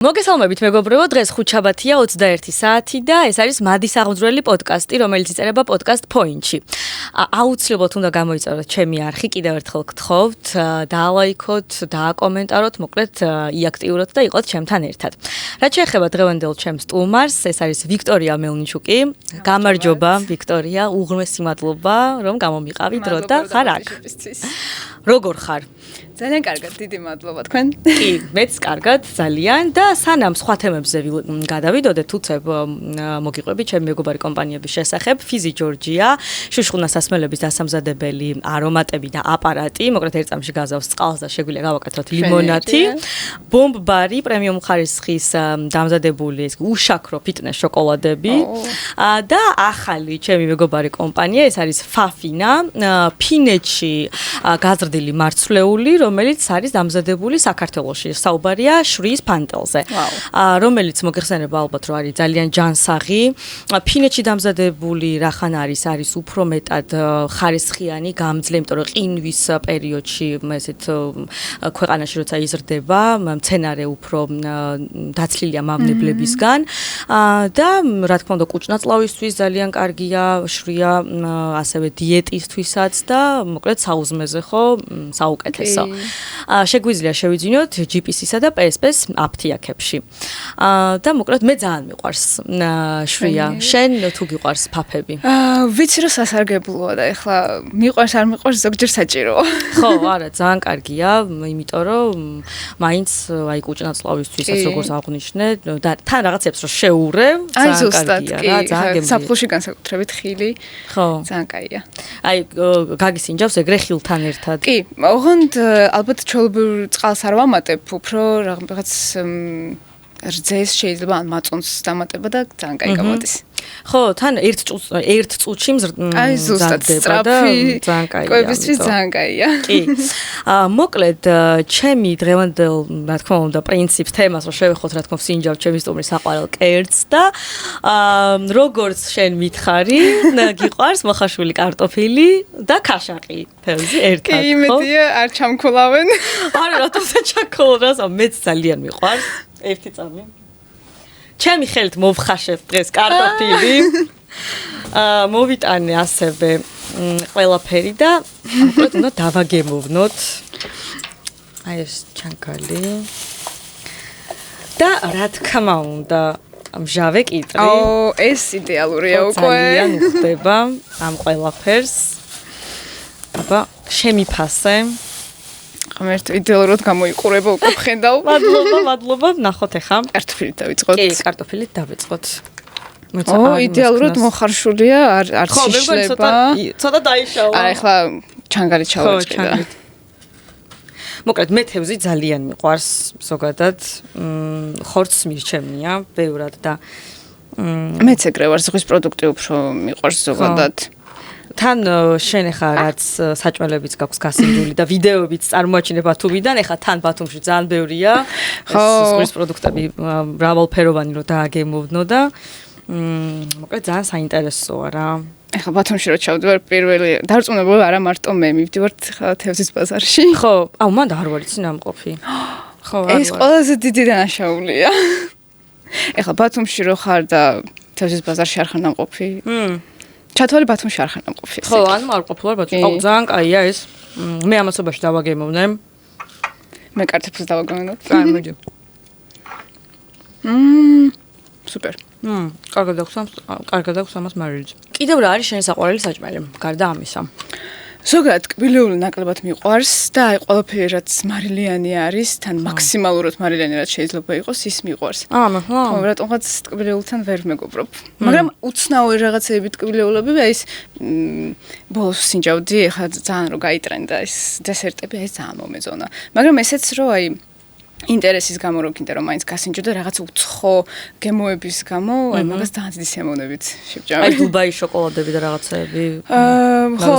მოგესალმებით მეგობრებო, დღეს ხუთშაბათია 21 საათი და ეს არის მადის აღმძვრელი პოდკასტი, რომელიც იწერება პოდკასტ Point-ში. აუცილებლად უნდა გამოიწეროთ ჩემი არხი, კიდევ ერთხელ გთხოვთ, დაალაიქოთ, დააკომენტაროთ, მოკლედ იაქტიუროთ და იყოთ ჩემთან ერთად. რაც შეეხება დღევანდელ ჩემს სტუმარს, ეს არის ვიქტორია მელნიჩუკი. გამარჯობა, ვიქტორია, უღრმესი მადლობა, რომ გამომიყავი დრო და ხარ აქ. როგორ ხარ? ძალიან კარგად, დიდი მადლობა თქვენ. კი, მეც კარგად, ძალიან და სანამ სხვა თემებზე გადავიდოდეთ, თუცებ მოგიყვები ჩემი მეგობარი კომპანიების შესახებ, Fizzy Georgia, შუშხუნას სასმელების დასამზადებელი არომატები და აპარატი, მოკლედ ერთ წამში გაზავს წყალს და შეგვიძლია გავაკეთოთ ლიმონათი, Bomb Bar, პრემიუმ ხარისხის დამზადებული უშაქრო ფიტნეს შოკოლადები და ახალი ჩემი მეგობარი კომპანია, ეს არის Fafina, ფინეთში გაზრდილი მარცვლეული, რომელიც არის დამზადებული საქართველოში. საუბარია შვრიის ფანტელზე, რომელიც მოგეხსენება ალბათ, რომ არის ძალიან ჯანსაღი. ფინეთში დამზადებული რახან არის უფრო მეტად ხარისხიანი, გამძლე, იმიტომ რომ ყინვის პერიოდში ესეთ ქვეყანაში როცა იზრდება, მცენარე უფრო დაცლილია მავნებლებისგან და რა თქმა უნდა კუჭნაწლავისთვის ძალიან კარგია, შვრია ასევე დიეტისთვისაც და მოკლედ საუზმეზე ხო საუკეთესო. შეგვიძლია შევიძინოთ GPS-ისა და PSP-ს აფთიაქებში. და მოკლედ მე ძალიან მიყვარს შვრია. შენ თუ გიყვარს ფაფები? ვიცი რომ სასარგებლოა და ეხლა მიყვარს არ მიყვარს ზოგჯერ საჭიროა. ხო, არა, ძალიან კარგია, იმიტომ რომ მაინც აი კუჭნაწლავისთვისაც როგორც აღვნიშნე და თან რაღაცებს რომ შეურევ, ძალიან კარგია რა, ძალიან საფლუში განსაკუთრებით ხილი. ხო, ძალიან კაია. აი გაგისინჯავს ეგრე ხილთან ერთად. კი, ოღონდ ალბათ ჩვეულებრივ წყალს არ ვამატებ, უფრო რაღაც რძეს შეიძლება ან მაწონს დამატება და ძალიან კაი გამოდის. ხო, თან ერთ წუთში მზადდება და ძალიან კაია. კვებისთვის ძალიან კაია. კი. მოკლედ, ჩემი დღევანდელ, რა თქმა უნდა, პრინციპს თემას რომ შევეხოთ, რა თქმა უნდა, სინჯავ ჩემი სტუმრის საყვარელ კერძს და როგორც შენ მითხარი, გიყვარს მოხარშული კარტოფილი და ქაშაყი. თევზი ერთად, ხო? კი, იმედია არ ჩამქოლავენ. არა, რატომსა ჩაქოლავს, მეც ძალიან მიყვარს. ერთი წამი. ჩემი ხელით მოვხაშებ დღეს კარტოფილი. მოვიტანე ასევე ყველაფერი და მოკლედ უნდა დავაგემოვნოთ. აი ეს ჩანკალი. და რა თქმა უნდა, მჟავე კიტრი. ეს იდეალურია უკვე. ძალიან ხდება ამ ყველაფერს. აბა, შემიფასე. ღმერთ იდეალურად გამოიყურება უკვე ხედავ. მადლობა, ნახოთ ახლა. კარტოფილით დავიწყოთ. კი, კარტოფილით დავიწყოთ. იდეალურად მოხარშულია, არ შიშლება. ცოტა დაიშალა. არა, ახლა ჩანგალით ჩავაწყდა. მოკლედ მე თევზი ძალიან მიყვარს ზოგადად. ხორცს მირჩევნია ბევრად და მეც ეგრე ვარ, ზღვის პროდუქტი უფრო მიყვარს ზოგადად. თან შენ ახლა რაც საჭმელებიც გაქვს გასინჯული და ვიდეოებიც წარმოაჩინე ბათუმიდან, ახლა თან ბათუმში ძალიან ბევრია ეს ზღვის პროდუქტები მრავალფეროვანი რომ დააგემოვნო და მოკლედ ძალიან საინტერესოა რა. ახლა ბათუმში რო ჩავდივარ პირველი დარწმუნებული არა მარტო მე მივდივარ თევზის ბაზარში. ხო, აუ მან არ ვარ იცი ნამყოფი. ხო, ეს ყველაზე დიდი დანაშაულია. ახლა ბათუმში რო ხარ და თევზის ბაზარში არ ხარ ნამყოფი. ჩათვალე ბათუმში არ ხარ ნამყოფი. ხო, ან არ ყოფილვარ ბათუმში. აუ ძალიან კაია ეს. მე ამასობაში დავაგემოვნე. მე კარტოფილს დავაგემოვნებ. აი, მოდი. სუპერ. კარგად აქვს ამას მარილიც. კიდევ რა არის შენი საყვარელი საჭმელი? გარდა ამისა. ზოგადად კბილეული ნაკლებად მიყვარს და აი ყველაფერი რაც მარილიანი არის, თან მაქსიმალურად მარილიანი რაც შეიძლება იყოს, ის მიყვარს. ხო, რატომღაც კბილეულთან ვერ მეგობრობ. მაგრამ უცნაური რაღაცეებით კბილეულები, აი ეს ბოლოს სინჯავდი, ეხლა ძალიან რო გაიტრენდა ეს დესერტები, აი ძალიან მომეწონა. მაგრამ ესეც რო აი ინტერესის გამო რო კიდე რომ მაინც გასინჯო და რაღაც უცხო გემოების გამო, აი მაგას ძალიან დიდი სიამოვნებით შევჭამე. აი დუბაის შოკოლადები და რაღაცეები. ხო,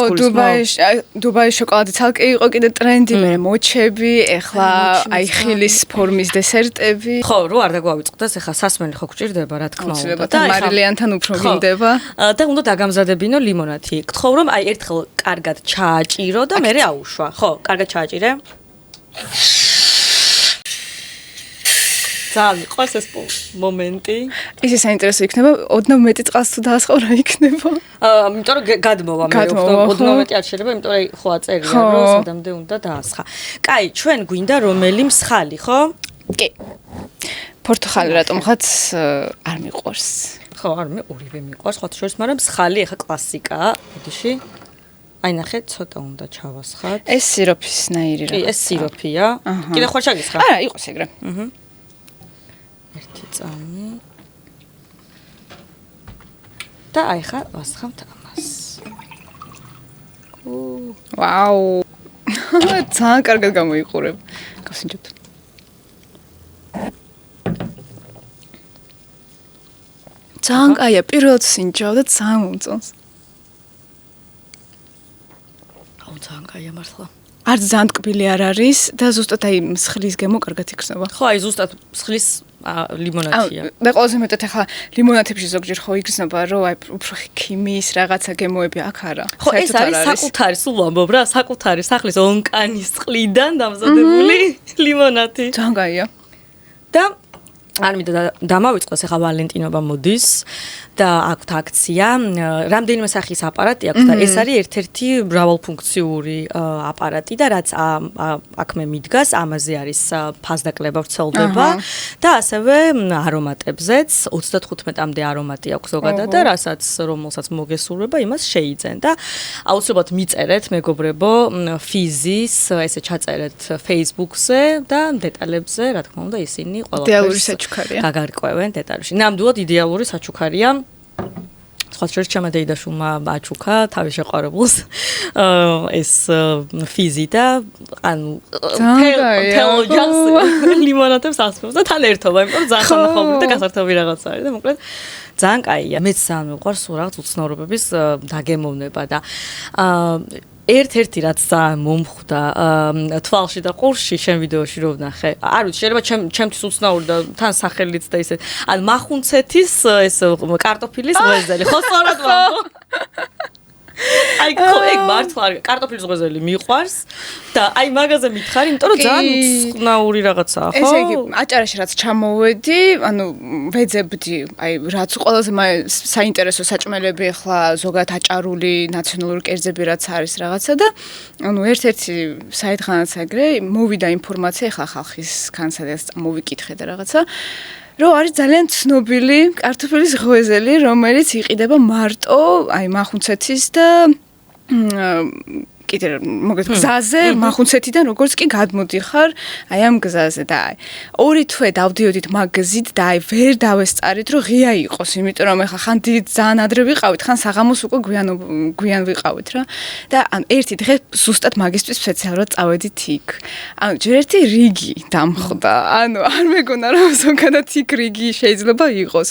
დუბაის შოკოლადი ცალკე იყო კიდე ტრენდი, მე მოჩები, ეხლა აი ხილის ფორმის დესერტები. ხო, რო არ დაგვავიწყდეს, ეხლა სასმელი ხო გჭირდება, რა თქმა უნდა. და მარილიანთან უფრო გინდება. და უნდა დაგამზადებინო ლიმონათი. გთხოვ რომ აი ერთხელ კარგად ჩააჭირო და მერე აუშვა. ხო, კარგად ჩააჭირე. ძალიან მიყვარს ეს მომენტი. ისე საინტერესო იქნება, ოდნავ მეტი წყალს თუ დაასხავ რა იქნება? იმიტომ რომ გადმოვა მე ოდნავ მეტი არ შეიძლება, იმიტომ რომ ხო აწერია რომ სადამდე უნდა დაასხა. კაი, ჩვენ გვინდა რომელი მსხალი, ხო? კი. პორტუგალი რატომღაც არ მიყვარს. ხო, ორივე მიყვარს, ხო შორის, მაგრამ მსხალი ახლა კლასიკაა, ბოდიში. აი ნახე, ცოტა უნდა ჩავასხათ. ეს სიროფისნაირი რა. კი, ეს სიროფია. კიდე ხარ ჩაგისხა? არა, იყოს ეგრე. ერთი წამი. და აი ხა ვასხამთ ამას. ვაუ. ძალიან კარგად გამოიყურებ. გავსინჯოთ. ძალიან კაია, პირველად სინჯავ და ძალიან მომწონს. ძალიან კაია მართლა. არც ძალიან ტკბილი არ არის და ზუსტად აი მსხლის გემო კარგად იქნება. ხო, აი ზუსტად მსხლის ლიმონადია. და ყველაზე მეტად ახლა ლიმონადებში ზოგჯერ ხო იგრძნობა რომ აი უფრო ქიმიის რაღაცა გემოები აქ არა. ხო, ეს არის საკუთარი, სულ ვამბობ რა, საკუთარი სახლის ონკანის წყლიდან დამზადებული ლიმონადი. ძალიან კაია. და არ მინდა დამავიწყოს ახლა ვალენტინობა მოდის და აქვთ აქცია, რამდენიმე სახის აპარატი აქვს და ეს არის ერთ-ერთი მრავალფუნქციური აპარატი და რაც აქ მე მიდგას, ამაზე არის ფასდაკლება ვრცელდება და ასევე არომატებზეც 35-მდე არომატი აქვს ზოგადად და რომელსაც მოგესურვება, იმას შეიძენ და აუცილებლად მიწერეთ მეგობრებო ფიზის, ესე ჩაწერეთ Facebook-ზე და დეტალებზე, რა თქმა უნდა, ისინი ყველაფერს გაგარკვევენ დეტალებში. ნამდვილად იდეალური საჩუქარია. სხვა შორის ჩემმა დეიდაშვილმა აჩუქა თავის შეყვარებულს ეს ფიზი და ანუ თელოჯანს ლიმონადებს ასმევს და თან ერთობა, იმიტომ რომ ძალიან ხანახობრივი და გასართობი რაღაც არის და მოკლედ ძალიან კაია. მეც ძალიან მიყვარს რაღაც უცნაურობების დაგემოვნება და ერთ-ერთი რაც ძალიან მომხვდა თვალში და ყურში შენ ვიდეოში რო ვნახე. არ ვიცი, შეიძლება ჩემთვის უცნაური და თან სახელიც და ისე. ან მახუნცეთის ეს კარტოფილის ღვეზელი. ხო, სწორად ვამბობ. აი ეგ მართლა კარტოფილის ღვეზელი მიყვარს და აი მაგაზე მითხარი, იმიტომ რომ ძალიან უცნაური რაღაცაა, ხო? ესე იგი, აჭარაში რაც ჩამოვედი, ანუ ვეძებდი, აი რაც ყველაზე საინტერესო საჭმელები ახლა ზოგადად აჭარული ნაციონალური კერძები რაც არის რაღაცა და ანუ ერთ-ერთი საერთგანაც ეგრე მოვიდა ინფორმაცია ახლა ხალხის განსადაც მოვიკითხე და რაღაცა რომ არის ძალიან ცნობილი კარტოფილის ღვეზელი, რომელიც იყიდება მარტო აი მახუნცეთის და კიდე მოგეთ გზაზე მახუნცეთიდან როგორც კი გადმოდიხარ აი ამ გზაზე და აი ორი თვე დავდიოდით მაგზით და აი ვერ დავესწარით რომ ღია იყოს, იმიტომ რომ ეხლა ხან ძალიან ადრე ვიყავით, ხან საღამოს უკვე გვიან ვიყავით რა და ან ერთი დღე ზუსტად მაგისტრის სპეციალურად წავედით იქ. ანუ ჯერ ერთი რიგი დამხვდა, ანუ არ მეგონა რომ ზოგადად იქ რიგი შეიძლება იყოს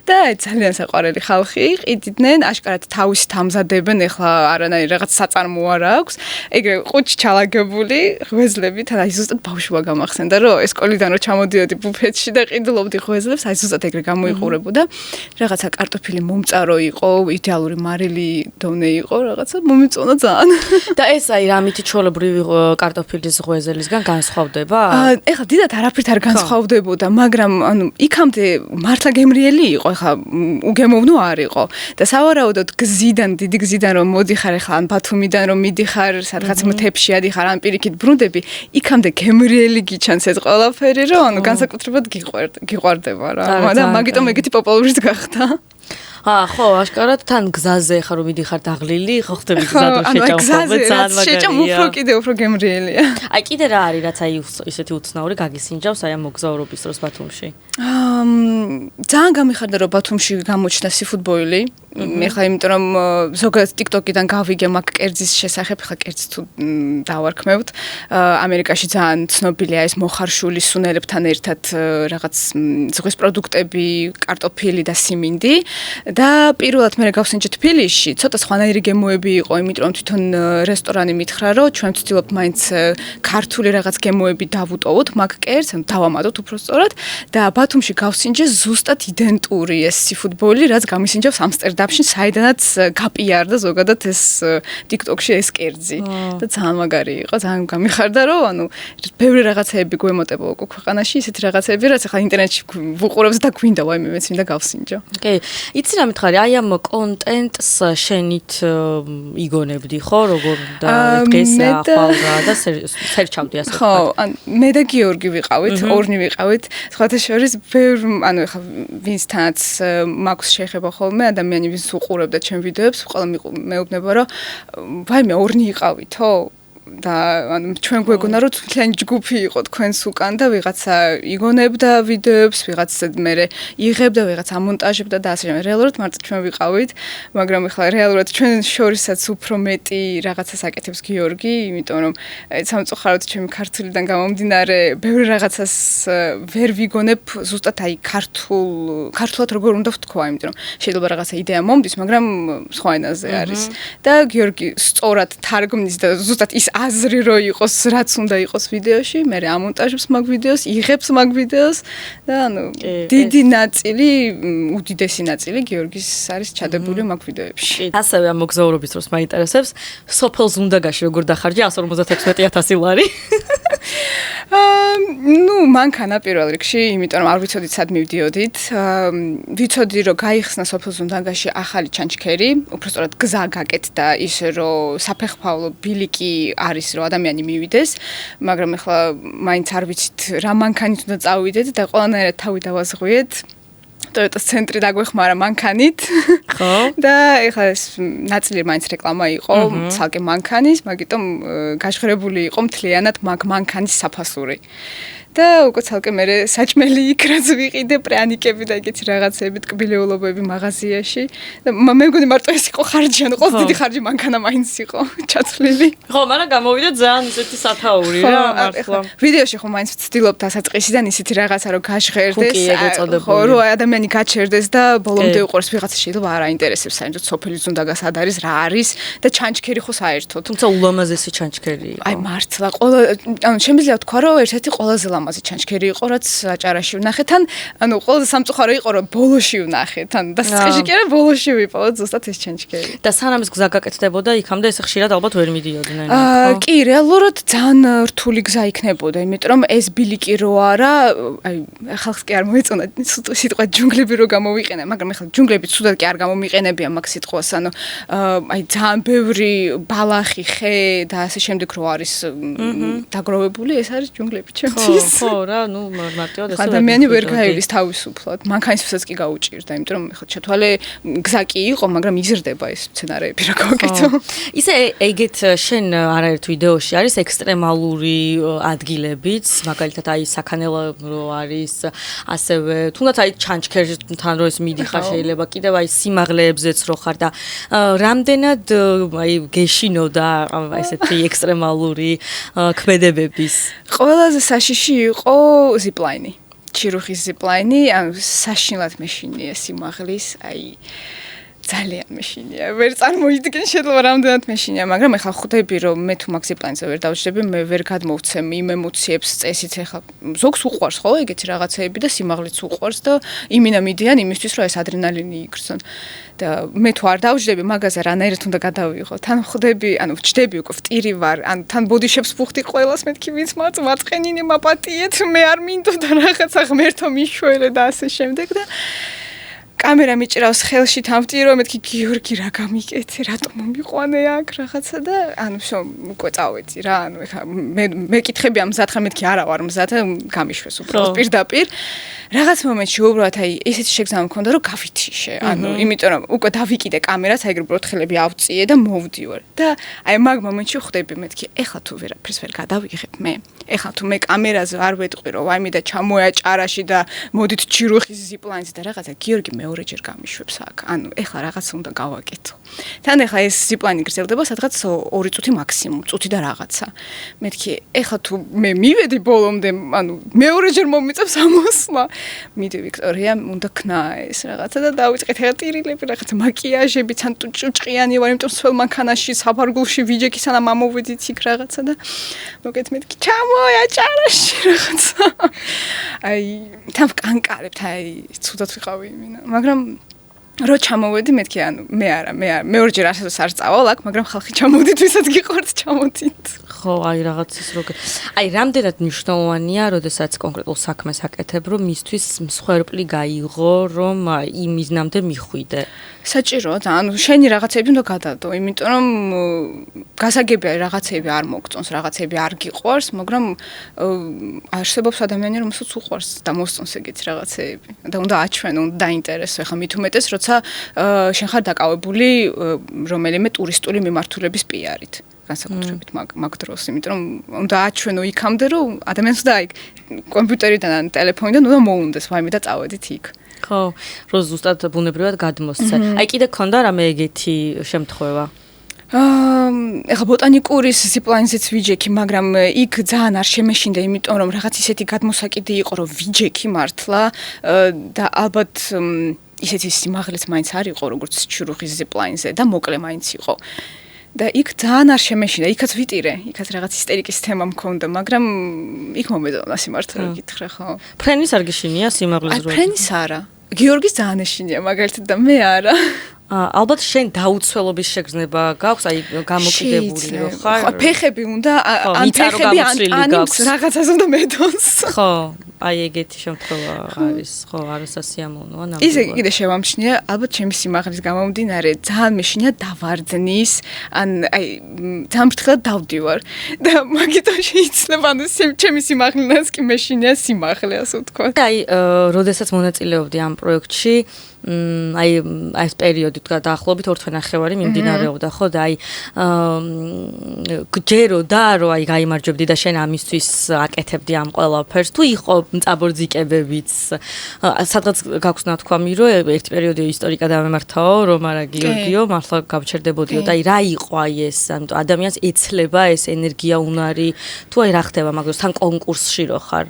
და აი ძალიან საყვარელი ხალხი ყიდიდნენ, აშკარად თავისით ამზადებენ, ეხლა არანაირი რაღაც საწარმო არ აქვს. ეგრე ყუჩი ჩალაგებული ღვეზლები თან აი ზუსტად ბავშვობა გამახსენდა რომ ეს სკოლიდან რომ ჩამოდიოდი ბუფეტში და ყიდულობდი ღვეზლებს აი ზუსტად ეგრე გამოიყურებოდა რაღაცა კარტოფილი მომწარო იყო იდეალური მარილი დონე იყო რაღაცა მომიწონა ძალიან და ეს აი რამითი ჩვეულებრივი კარტოფილის ღვეზელისგან განსხვავდება? ეხლა დიდად არაფრით არ განსხვავდებოდა, მაგრამ ანუ იქამდე მართლა გემრიელი იყო, ეხლა უგემოვნო არ იყო და სავარაუდოდ გზიდან დიდი გზიდან რომ მოდიხარ ეხლა ან ბათუმიდან რომ მიდიხარ სადღაც მთებში ადიხარ ან პირიქით ბრუნდები, იქამდე გემრიელი გიჩანს ეს ყველაფერი, რომ ანუ განსაკუთრებად გიყვარდება რა. და მაგიტომ ეგეთი პოპულარიც გახდა. ხო, აშკარად თან გზაზე ხარ რომ მიდიხარ დაღლილი, ხო ხდები გზადო შეჭამხობ ძალიან მაგარია. შეჭამ უფრო გემრიელია. აი კიდე რა არის რაც აი ისეთი უცნაური გაგისინჯავს აი ამ მოგზაურობის დროს ბათუმში? ძალიან გამიხარდა რომ ბათუმში გამოჩნდა სიფუდბოილი. ეხლა იმიტომ რომ ზოგადად TikTok-იდან გავიგე მაგ კერძის შესახებ, ეხლა კერძს თუ დავარქმევთ. ამერიკაში ძალიან ცნობილია ეს მოხარშული სუნელებთან ერთად რაღაც ზღვის პროდუქტები, კარტოფილი და სიმინდი. და პირველად მე გავსინჯე თბილისში, ცოტა სხვანაირი გემოები იყო, იმიტომ რომ თვითონ რესტორანი მითხრა, რომ ჩვენ ვცდილობთ მაინც ქართული რაღაც გემოები დავუტოვოთ მაგ კერძს, ანუ დავამატოთ უფრო სწორად და ბათუმში გავსინჯე ზუსტად იდენტური ეს სიფუდბოილი, რაც გამისინჯავს ამსტერდამში etapში საიდანაც გაპიარდა ზოგადად ეს TikTok-ში ეს კერძი და ძალიან მაგარი იყო, ძალიან გამიხარდა, რომ ანუ ბევრი რაღაცეები გვემოტება უკვე ქვეყანაში, ისეთი რაღაცეები, რაც ახლა ინტერნეტში ვუყურებს და გვინდა, ვაიმე მეც მინდა გავსინჯო. კი, იცი რა მითხარი, აი ამ კონტენტს შენით იგონებდი ხო, როგორ და დღეს ახალ და სერჩავდი ასე ხო, მე და გიორგი ვიყავით, ორნი ვიყავით. სხვათა შორის ანუ ეხლა ვინცთანაც მაქვს შეხება ხოლმე ადამიანი ვინც უყურებდა ჩემ ვიდეოებს, ყველა მეუბნება რომ ვაიმე ორნი იყავითო და ანუ ჩვენ გვეგონა რომ თქვენ ჯგუფი იყო თქვენს უკან და ვიღაცა იგონებდა ვიდეოებს, ვიღაცა მე იღებდა, ვიღაცა ამონტაჟებდა და ასე. რეალურად მარტო ჩვენ ვიყავით, მაგრამ ეხლა რეალურად ჩვენ შორისაც უფრო მეტი რაღაცას აკეთებს გიორგი, იმიტომ რომ სამწუხაროდ ჩემი ქართულიდან გამომდინარე, ბევრი რაღაცას ვერ ვიგონებ ზუსტად აი ქართულად როგორ უნდა ვთქვა, იმიტომ რომ შეიძლება რაღაცა იდეა მომდის, მაგრამ სხვა ენაზე არის. და გიორგი სწორად თარგმნის და ზუსტად ის აზრი რო იყოს, რაც უნდა იყოს ვიდეოში, მე ამონტაჟებს მაგ ვიდეოს, იღებს მაგ ვიდეოს და ანუ დიდი ნაწილი, უდიდესი ნაწილი გიორგის არის ჩადებული მაგ ვიდეოებში. ასევე ამ მოგზაურობის დროს მაინტერესებს, სოფელს უნდაგაში როგორ დახარჯა 156,000 ლარი? ნუ მანქანა პირველ რიგში, იმიტომ რომ არ ვიცოდით სად მივდიოდით. ვიცოდი რომ გაიხსნა სოფელს უნდაგაში ახალი ჩანჩქერი, უბრალოდ გზა გაკეთდა ისე რომ საფეხმავლო ბილიკი არის რომ ადამიანი მივიდეს, მაგრამ ეხლა მაინც არ ვიცით რა მანქანით უნდა წავიდეთ და ყველანაირად თავი დავაზღვიეთ. Toyota ცენტრი დაგვეხმარა მანქანით. ხო. და ეხლა ეს ნაწილი მაინც რეკლამა იყო, ცალკე მანქანის, მაგიტომ გაშღრებული იყო მთლიანად მაგ მანქანის საფასური. და უკვე ცალკე მე საჭმელი იქრაც ვიყიდე, პრიანიკები და ეგეთი რაღაცები, ტკბილეულობები მაღაზიაში. და მე მგონი მარტო ეს იყო ხარჯი, ანუ ყოველ დიდი ხარჯი მანქანა მაინც იყო ჩათვლილი. ხო, მაგრამ გამოვიდა ძალიან ისეთი სათაური რა, მართლა. ვიდეოში ხო მაინც ვცდილობ დასაწყისიდან ისეთი რაღაცა რომ გაშღერდეს, ხო, რომ ადამიანი გაჩერდეს და ბოლომდე უყურს ვიღაცა შეიძლება არ აინტერესებს, საერთოდ სოფელი ზუნდაგას ად არის, რა არის და ჩანჩქერი ხო საერთოდ. თუმცა ულამაზესი ჩანჩქერი იყო. აი მართლა, ანუ შემიძლია ვთქვა, რომ ერთ-ერთი ყველაზე ლამაზი ჩანჩქერი იყო, რაც აჭარაში ვნახეთ, ანუ ყველაზე სამწუხარო იყო, რომ ბოლოში ვნახეთ, ან დასაწყისში კი არა, ბოლოში ვიპოვოთ ზუსტად ეს ჩანჩქერი. და სანამ ეს გზა გაკეთდებოდა, იქამდე ეს ხშირად ალბათ ვერ მიდიოდნენ. კი, რეალურად ძალიან რთული გზა იქნებოდა, იმიტომ რომ ეს ბილიკი რო არა, აი ხალხს კი არ მოეწონა სიტყვა ჯუნგლები რო გამოვიყენე, მაგრამ ეხლა ჯუნგლები ცუდად კი არ გამომიყენებია მაგ სიტყვას, ანუ აი ძალიან ბევრი ბალახი, ხე და ასე შემდეგ რო არის დაგროვებული, ეს არის ჯუნგლები ჩემთვის. ხო, რა, ნუ მარტივად ესე ადამიანი ვერ გაივლის თავისუფლად. მანქანისთვისაც კი გაუჭირდა, იმიტომ რომ ეხლა ჩათვალე გზა კი იყო, მაგრამ იზრდება ეს სცენარეები რა გავაკეთო. ისე ეგეთ შენ არაერთ ვიდეოში არის ექსტრემალური ადგილებიც, მაგალითად აი საქანელო რო არის, ასევე თუნდაც აი ჩანჩქერთან რო ეს მიდიხარ შეიძლება კიდევ აი სიმაღლეებზეც რო ხარ და რამდენად აი გეშინოდა ესეთი ექსტრემალური ქმედებების. ყველაზე საშიში იყო ზიპლაინი. ჩირუხის ზიპლაინი, ანუ საშინლად მეშინია სიმაღლის, აი ძალიან მეშინია. ვერ წარმოიდგენ შეიძლება რამდენად მეშინია, მაგრამ ეხლა ხვდები რომ მე თუ მაგ ზიპლაინზე ვერ დავჯდები, მე ვერ გადმოვცემ იმ ემოციებს წესით ეხლა ზოგს უყვარს ხო ეგეთი რაღაცეები და სიმაღლეც უყვარს და იმინა მიდიან იმისთვის რომ ეს ადრენალინი იგრძნონ. და მე თუ არ დავჯდები მაგაზე რანაირად უნდა გადავიღო. თან ხვდები, ანუ ვჯდები უკვე ვტირი ვარ, ანუ თან ბოდიშებს ვუხდი ყველას მეთქი ვინც მაწყენინე მაპატიეთ, მე არ მინდოდა რაღაცა ღმერთო მიშვერე და ასე შემდეგ და კამერა მიჭრავს ხელში თამტირო, მეთქი გიორგი რა გამიკეთე, რატომ მომიყვანე აქ რაღაცა და ანუ შო უკვე წავედი რა, ანუ ეხა მე კითხები ამ მზად ხარ, მეთქი არა ვარ მზად, გამიშვეს უბრალოდ პირდაპირ. რაღაც მომენტში უბრალოდ აი ესეთი შეგზამა მქონდა რომ გავითიშე, ანუ იმიტომ რომ უკვე დავიკიდე კამერას, აი უბრალოდ ხელები ავწიე და მოვდივარ. და აი მაგ მომენტში ხვდები მეთქი, ეხლა თუ ვერაფერს ვერ გადავიღებ მე. ეხლა თუ მე კამერაზე არ ვეტყვი რომ ვაიმე და ჩამოაჭარაში და მოდით ჩირუხის ზიპლაინზე და რაღაცა გიორგი მეორეჯერ გამიშვებს აქ. ანუ ეხლა რაღაცა უნდა გავაკეთო. თან ეხლა ეს ზიპლაინი გრძელდება სადღაც 2 წუთი მაქსიმუმ, წუთი და რაღაცა. მეთქი, ეხლა თუ მე მივედი ბოლომდე, ანუ მეორეჯერ მომიწევს ამოსვლა. მიდი ვიქტორია, უნდა ქნა ეს რაღაცა და დავიწყეთ ახლა ტირილები, რაღაცა მაკიაჟები, თან ჭუჭყიანი ვარ, იმიტომ სულ მანქანაში, საფარგულში ვიჯექი სანამ ამოვედით იქ რაღაცა და მოკეთ მეთქი, ჩამოაჭარაში რაღაცა. აი, თან ვკანკარებთ, აი, ცუდად ვიყავი იმინა, მაგრამ რო ჩამოვედი მეთქი ანუ მე არა მე ორჯერ ასეც არ წავალ აქ მაგრამ ხალხი ჩამოვდით ვისაც გიყვართ ჩამოდით ხო აი რაღაცის რო აი რამდენად მნიშვნელოვანია როდესაც კონკრეტულ საქმეს აკეთებ რომ მისთვის მსხვერპლი გაიღო რომ იმ მიზნამდე მიხვიდე საჭიროა ანუ შენი რაღაცები უნდა გადადო იმიტომ რომ გასაგებია რაღაცები არ მოგწონს რაღაცები არ გიყვარს მაგრამ არსებობს ადამიანი რომელსაც უყვარს და მოსწონს ეგეთი რაღაცები და უნდა აჩვენო უნდა დაინტერესო ხა მით უმეტეს როცა შენ ხარ დაკავებული რომელიმე ტურისტული მიმართულების პიარით განსაკუთრებით მაგ დროს იმიტომ რომ უნდა აჩვენო იქამდე რომ ადამიანს და აი კომპიუტერიდან ან ტელეფონიდან უნდა მოუნდეს ვაიმე და წავედით იქ ხო რო ზუსტად ბუნებრივად გადმოსცე აი კიდე გქონდა რამე ეგეთი შემთხვევა ეხა ბოტანიკურის ზიპლაინზეც ვიჯექი, მაგრამ იქ ძალიან არ შემეშინდა, იმიტომ რომ რაღაც ისეთი გადმოსაკიდი იყო, რომ ვიჯექი მართლა და ალბათ ისეთი სიმაღლეც მაინც არ იყო, როგორც ჩურუხის ზიპლაინზე და მოკლე მაინც იყო. და იქ ძალიან არ შემეშინდა, იქაც ვიტირე, იქაც რაღაც ისტერიკის თემა მქონდა, მაგრამ იქ მომედონა სიმართლე გითხრა ხო. ფრენის არ გიშინია სიმაღლეს რო? ფრენის არა. გიორგის ძალიან ეშინია მაგალითად და მე არა. ალბათ შენ დაუცველობის შეგრძნება გაქვს, აი გამოკიდებული რო ხარ. ხო, ფეხები უნდა ან ფეხები ან რაღაცას უნდა მედონს. ხო, აი ეგეთი შემთხვევა არის, ხო, არასასიამოვნოა ნამდვილად. ისე კიდე შევამჩნია, ალბათ ჩემი სიმაღლის გამომდინარე, ძალიან მეშინია დავარძნის, ან აი ძალიან ფრთხილად დავდივარ და მაგიტომ შეიძლება ანუ ჩემი სიმაღლენას კი მეშინია სიმაღლე, ასე ვთქვა. აი, როდესაც მონაწილეობდი ამ პროექტში, აი ეს პერიოდი დაახლოებით 2 თვე მიმდინარეობდა ხო და აი გჯეროდა რომ აი გაიმარჯვებდი და შენ ამისთვის აკეთებდი ამ ყველაფერს თუ იყო წაბორძიკებებიც სადღაც გაქვს ნათქვამი რომ ერთ პერიოდი ისტორიკა დამემართაო რომ არა გიორგიო მართლა გავჩერდებოდიო და აი რა იყო აი ეს ანუ ადამიანს ეცლება ეს ენერგია უნარი თუ აი რა ხდება მაგას თან კონკურსში რო ხარ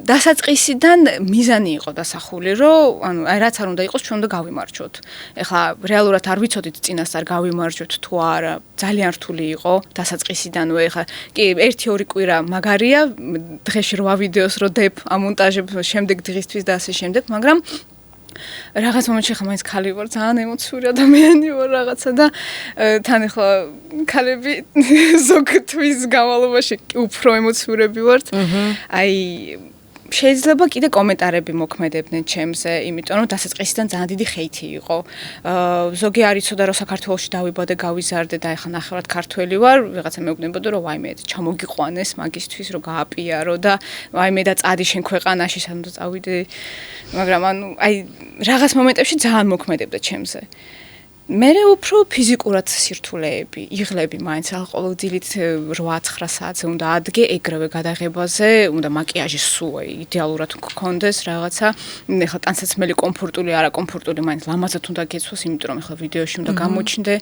დასაწყისიდან მიზანი იყო დასახული რომ ანუ აი რაც არ უნდა იყოს ჩვენ უნდა გავიმარჯვოთ. ეხლა რეალურად არ ვიცოდით წინასწარ გავიმარჯვოთ თუ არა. ძალიან რთული იყო დასაწყისიდანვე. ეხლა კი 1-2 კვირა მაგარია, დღეში 8 ვიდეოს რო დებ, ამონტაჟებ, შემდეგ დღისთვის და ასე შემდეგ, მაგრამ რაღაც მომენტში ხა მაინც ხალი ვარ, ძალიან ემოციური ადამიანი ვარ რაღაცა და თან ეხლა ხალები ზოგ თვის განმავლობაში უფრო ემოციურები ვართ. აი შეიძლება კიდე კომენტარები მოქმედებდნენ ჩემზე, იმიტომ რომ დასაწყისიდან ძალიან დიდი ჰეითი იყო. ზოგი არ იცოდა რომ საქართველოში დავიბადე, გავიზარდე და ეხლა ნახევრად ქართველი ვარ, ვიღაცა მეუბნებოდა რომ ვაიმე ჩამოგიყვანეს მაგისთვის რომ გააპიარო და ვაიმე და წადი შენ ქვეყანაში სანამ წავიდე. მაგრამ ანუ აი რაღაც მომენტებში ძალიან მოქმედებდა ჩემზე. მე უფრო ფიზიკურად სირთულეები, იღლები მაინც ყოველ დილით 8-9 საათზე უნდა ადგე ეგრევე გადაღებაზე, უნდა მაკიაჟი სულ იდეალურად გქონდეს რაღაცა. ეხლა ტანსაცმელი კომფორტული, არა კომფორტული, მაინც ლამაზად უნდა გეცვას, იმიტომ რომ ეხლა ვიდეოში უნდა გამოჩნდე.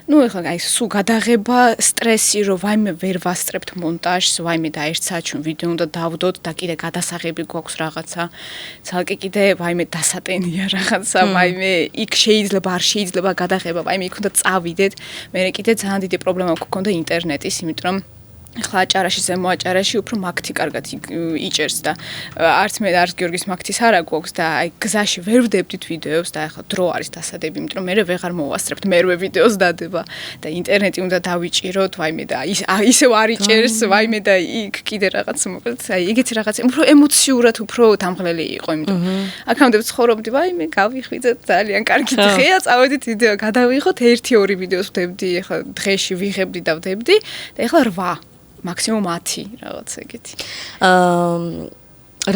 ნუ ეხლა აი სულ გადაღება, სტრესი, რომ ვაიმე ვერ ვასწრებთ მონტაჟს, ვაიმე და 1 საათში ვიდეო უნდა დავდოთ და კიდე გადასაღები გვაქვს რაღაცა. ცალკე კიდე ვაიმე დასატენია რაღაცა, ვაიმე იქ შეიძლება არ შეიძლება გადაღება, აი მე იქ უნდა წავიდეთ. მე კიდე ძალიან დიდი პრობლემა გქონდა ინტერნეტის, იმიტომ რომ ხლა აჭარაში ზემო აჭარაში უფრო მაგთი კარგად იჭერს და არც მე და არც გიორგის მაგთის არა გვაქვს და აი გზაში ვერ ვდებდით ვიდეოს და ახლა დრო არის დასადები, იმიტომ რომ მე ვეღარ მოვასწრებთ მერვე ვიდეოს დადება და ინტერნეტი უნდა დავიჭიროთ, ვაიმე და ისევ არ იჭერს, ვაიმე და იქ კიდე რაღაც მოკლედ აი ეგეთი რაღაც უფრო ემოციურად უფრო დამღლელი იყო, იმიტომ აქამდე ვცხოვრობდი, ვაიმე გავიხვიძეთ ძალიან კარგი დღეა, წავედით ვიდეო გადავიღოთ 1-2 ვიდეოს ვდებდი, ახლა დღეში ვიღებდი და ვდებდი და ახლა 8 მაქსიმუმ 10 რაღაც ეგეთი.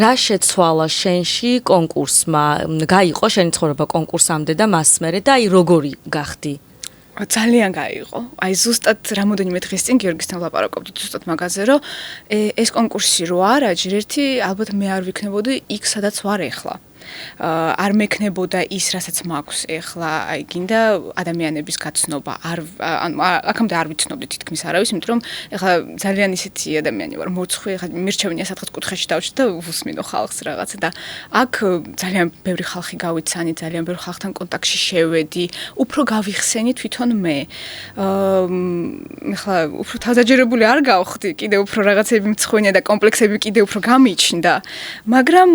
რა შეცვალა შენში კონკურსმა? გაიყო შენი ცხოვრება კონკურსამდე და მას მერე და აი როგორი გახდი? ძალიან გაიყო. აი ზუსტად რამოდენიმე დღის წინ გიორგისთან ვლაპარაკობდით ზუსტად მაგაზე, რომ ეს კონკურსი რო არა, ჯერ ერთი ალბათ მე არ ვიქნებოდი იქ სადაც ვარ ეხლა. არ მექნებოდა ის, რასაც მაქვს ეხლა, აი გინდა ადამიანების გაცნობა. ანუ აქამდე არ ვიცნობდი თითქმის არავის, იმიტომ რომ ეხლა ძალიან ისეთი ადამიანი ვარ, მოცხვი, ეხლა მირჩევნია სადღაც კუთხეში დავჭრე და ვუსმინო ხალხს რაღაცა და აქ ძალიან ბევრი ხალხი გავიცანი, ძალიან ბევრი ხალხთან კონტაქტში შევედი, უფრო გავიხსენი თვითონ მე. ეხლა უფრო თავდაჯერებული არ გავხდი, კიდე უფრო რაღაცები მცხვენია და კომპლექსები კიდე უფრო გამიჩნდა, მაგრამ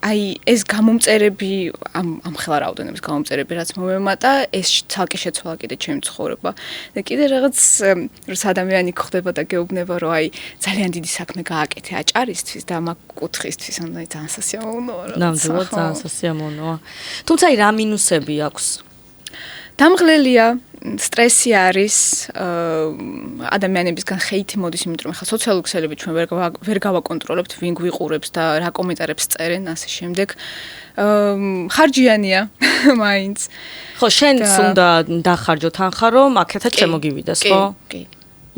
აი ეს გამომწერები ამ ხელა რაოდენობის გამომწერები რაც მომემატა ეს ცალკე შეცვალა კიდე ჩემი ცხოვრება და კიდე რაღაც როცა ადამიანი გხვდება და გეუბნება რომ აი ძალიან დიდი საქმე გააკეთე აჭარისთვის და მაგ კუთხისთვის ანუ ძალიან სასიამოვნოა ნამდვილად ძალიან სასიამოვნოა თუმცა აი რა მინუსები აქვს დამღლელია სტრესი არის ადამიანებისგან ხეითი მოდის იმიტომ ხა სოციალური ქსელები ჩვენ ვერ გავაკონტროლებთ ვინ გვიყურებს და რა კომენტარებს წერენ ასე შემდეგ ხარჯიანია მაინც ხო შენც უნდა დახარჯო თანხა რომ აქეთაც შემოგივიდეს ხო კი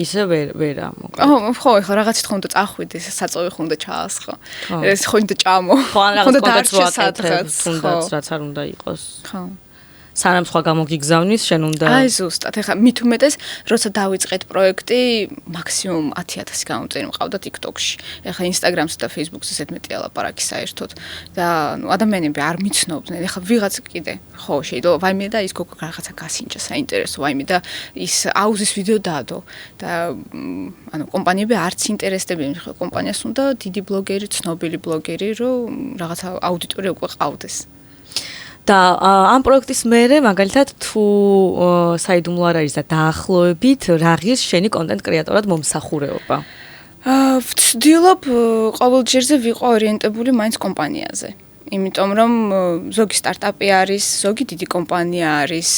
ისე ვერა მოკლედ ხო ეხლა რაღაცით ხომ უნდა წახვიდეს საწოვი ხომ უნდა ჩაასხო ეს ხო უნდა ჭამო ხო ან რაღაც კონტექსტს თუნდაც რაც არ უნდა იყოს ხო სანამ სხვა გამოგიგზავნის შენ უნდა აი ზუსტად ეხლა მით უმეტეს როცა დავიწყეთ პროექტი მაქსიმუმ 10000 გამომწერი მყავდა TikTok-ში ეხლა Instagram-ს და Facebook-ს ესეთ მეტი ალაპარაკი საერთოდ და ნუ ადამიანები არ მიცნობდნენ ეხლა ვიღაც კიდე ხო შეიძლება ვაიმე და ის გოგო რაღაცა გასინჯა საინტერესო ვაიმე და ის აუზის ვიდეო დაადო და ანუ კომპანიები არც ინტერესდებიან ხო კომპანიას უნდა დიდი ბლოგერი ცნობილი ბლოგერი რომ რაღაცა აუდიტორია უკვე ყავდეს და ამ პროექტის მერე მაგალითად თუ საიდუმლო არ არის და დაახლოებით რა ღირს შენი კონტენტ კრეატორად მომსახურეობა ვცდილობ ყოველჯერზე ვიყო ორიენტებული მაინც კომპანიაზე იმიტომ რომ ზოგი სტარტაპი არის, ზოგი დიდი კომპანია არის,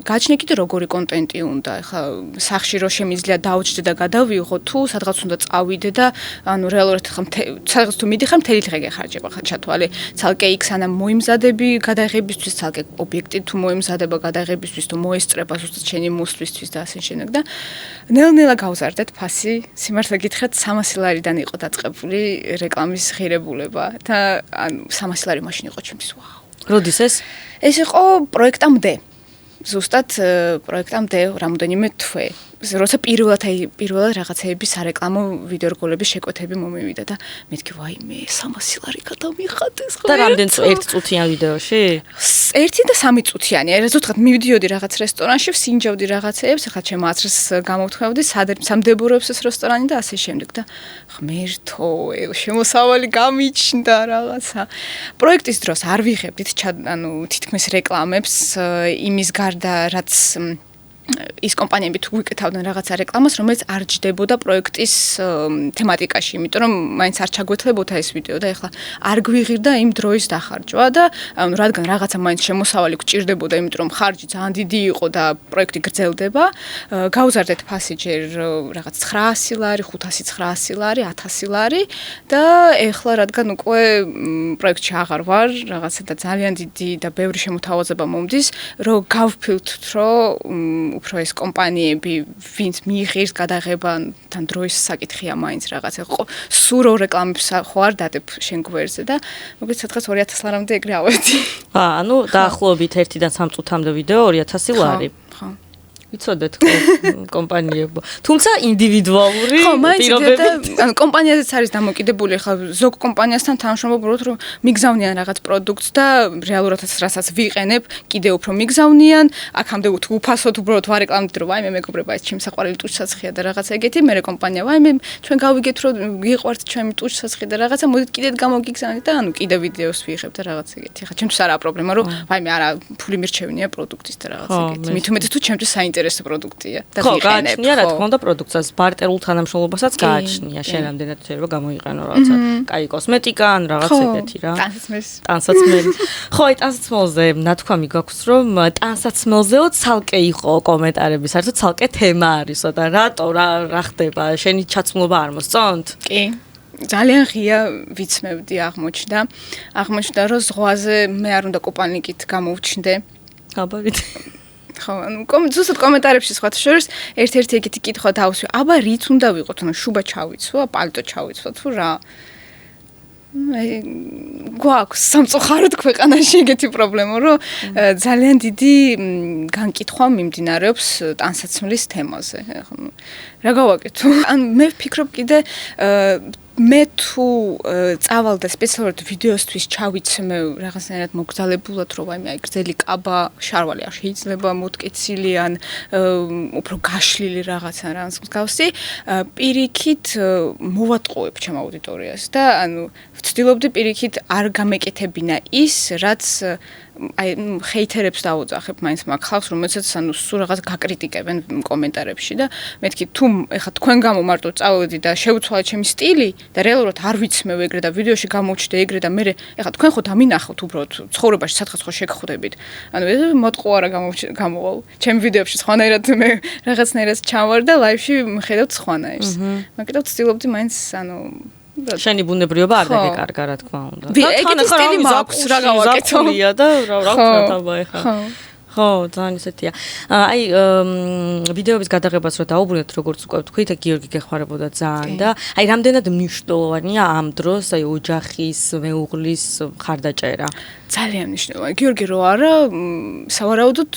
გაჩნია კიდე როგორი კონტენტი უნდა. ეხლა სახში რო შემიძლია დაუჭდე და გადავიღო, თუ სადღაც უნდა წავიდე და ანუ რეალურად ხა სადღაც თუ მიდიხარ მთელი დღე გეხარჯება ხა ჩათვალე. ცალკე იქ სანამ მოიმზადები გადაღებისთვის, ცალკე ობიექტი თუ მოიმზადება გადაღებისთვის, თუ მოესწრება ზუსტად შენი მოსვლისთვის და ასე შემდეგ და ნელ-ნელა გავზარდეთ ფასი. სიმართლე გითხრათ 300 ლარიდან იყო დაწყებული რეკლამის ღირებულება და ანუ 300 ლარი მაშინ იყო ჩემთვის ვაუ. როდის ეს? ეს იყო პროექტამდე. ზუსტად პროექტამდე რამოდენიმე თვე. როცა პირველად რაღაცეების სარეკლამო ვიდეო რგოლების შეკვეთები მომივიდა და მეთქი ვაიმე 300 ლარი გადამიხადეს ხო? და რამდენ წუთიან ვიდეოში? 1 და 3 წუთიანი. აი ზუსტად მივიდიოდი რაღაც რესტორანში, ვსინჯავდი რაღაცეებს, ახლა ჩემ აზრს გამოვთქვევდი, სამდებურებს ეს რესტორანი და ასე შემდეგ და ღმერთო, შემოსავალი გამიჩნდა რაღაცა. პროექტის დროს არ ვიღებდით ანუ თითქმის რეკლამებს იმის გარდა რაც ის კომპანიები თუ გვიკეთავდნენ რაღაცა რეკლამას, რომელიც არ ჯდებოდა პროექტის თემატიკაში, იმიტომ რომ მაინც არ ჩაგვეთლებოდა ეს ვიდეო და ეხლა არ გვიღირდა იმ დროის დახარჯვა და ანუ რადგან რაღაცა მაინც შემოსავალი გვჭირდებოდა, იმიტომ რომ ხარჯი ძალიან დიდი იყო და პროექტი გრძელდება, გავზარდეთ ფასი ჯერ რაღაც 900 ლარი, 500-900 ლარი, 1000 ლარი და ეხლა რადგან უკვე პროექტში აღარ ვარ, რაღაცა და ძალიან დიდი და ბევრი შემოთავაზება მომდის, რომ გავფილდთ, რომ უფრო ეს კომპანიები ვინც მიიღებს გადაღებასთან დროის საკითხია მაინც რაღაცა სურო რეკლამებს ხო არ დადებ შენ გვერდზე და მოკლედ სადღაც 2000 ლარამდე ეგრე ავედი. ანუ დაახლოებით 1-დან 3 წუთამდე ვიდეო 2000 ლარი. ხო. ვიცოდეთ კომპანიებო. თუმცა ინდივიდუალური პირობები ანუ კომპანიაზეც არის დამოკიდებული, ხა ზოგ კომპანიასთან თანამშრომლობ უბრალოდ რომ მიგზავნიან რაღაც პროდუქტს და რეალურადაც რასაც ვიყენებ, კიდე უფრო მიგზავნიან, აქამდე თუ უფასოდ უბრალოდ ვარეკლამდით რომ ვაიმე მეგობრებო, ეს ჩემი საყვარელი ტუჩსაცხია და რაღაცა ეგეთი, მე კომპანია ვაიმე ჩვენ გავიგეთ რომ გიყვართ ჩემი ტუჩსაცხი და რაღაცა, მოდით კიდე გამოგიგზავნით და ანუ კიდე ვიდეოს ვიღებ და რაღაც ეგეთი. ხა ჩემთვის არაა პრობლემა რომ ვაიმე არა ფული მირჩევნია პროდუქტის და რაღაც ეგეთი. მით უმეტეს თუ ჩემთვის საინტერესო პროდუქტია და ვიყენებ. ხო, გააჩნია რა თქმა უნდა პროდუქტსაც, ბარტერულ თანამშრომლობასაც გააჩნია. შენ რამდენად შეიძლება გამოიყენო რაღაცა, კაი კოსმეტიკა ან რაღაც ეგეთი რა. ტანსაცმელი. ხო, აი ტანსაცმელზე ნათქვამი გაქვს რომ ტანსაცმელზეო ცალკე იყო კომენტარები, საერთოდ ცალკე თემა არისო და რატო რა ხდება? შენი ჩაცმულობა არ მოსწონთ? კი. ძალიან ღია ვიცმევდი აღმოჩნდა რომ ზღვაზე მე არ უნდა კოპანიკით გამოვჩნდე. აბარით. ხო, ანუ ზუსტად კომენტარებში სხვათა შორის ერთ-ერთი ეგეთი კითხვა დავუსვი. აბა რიც უნდა ვიყოთ, ანუ შუბა ჩავიცვა, პალტო ჩავიცვა თუ რა? აი გვაქვს სამწუხაროდ ქვეყანაში ეგეთი პრობლემა, რომ ძალიან დიდი განკითხვა მიმდინარეობს ტანსაცმლის თემაზე. რა გავაკეთო? ან მე ვფიქრობ კიდე მე თუ წავალ და სპეციალურად ვიდეოსთვის ჩავიცმევ რაღაცნაირად მოგზალებულად, რომ აი მე გრძელი კაბა, შარვალი არ შეიძლება მოტკიცილი ან უფრო გაშლილი რაღაცა რანს მსგავსი, პირიქით მოვატყუებ ჩემ აუდიტორიას და ანუ ვცდილობდი პირიქით არ გამეკეთებინა ის, რაც აი ჰეითერებს დაუძახებ მაინც მაგ ხალხს, რომელსაც ანუ სულ რაღაც გაკრიტიკებენ კომენტარებში და მეთქი თუ ეხლა თქვენ გამო მარტო წავედი და შევცვალე ჩემი სტილი და რეალურად არ ვიცმევ ეგრე და ვიდეოში გამოვჩდე ეგრე და მე ეხლა თქვენ ხო დამინახავთ უბრალოდ ცხოვრებაში სათხაც ხო შეგხვდებით. ანუ ეს მოტყუა რა გამოვალ. ჩემ ვიდეოებში სხვანაირად მე რაღაცნაირად ჩავარ და ლაივში მხედავთ სხვანაირს. მაგრამ ვცდილობდი მაინც ანუ შენი ბუნებრიობა არ დაგეკარგა რა თქმა უნდა. ეგეთი სტილი მაქვს რა გავაკეთო და რა ვქნა თაბა ეხლა. ხო, ძალიან ისეთია. აი ვიდეოების გადაღებას რო დაუბრუნდეთ, როგორც უკვე ვთქვით, გიორგი გეხმარებოდა ძალიან და აი რამდენად მნიშვნელოვანია ამ დროს აი ოჯახის, მეუღლის ხარდაჭერა. ძალიან მნიშვნელოვანი. გიორგი რო არა, სავარაუდოდ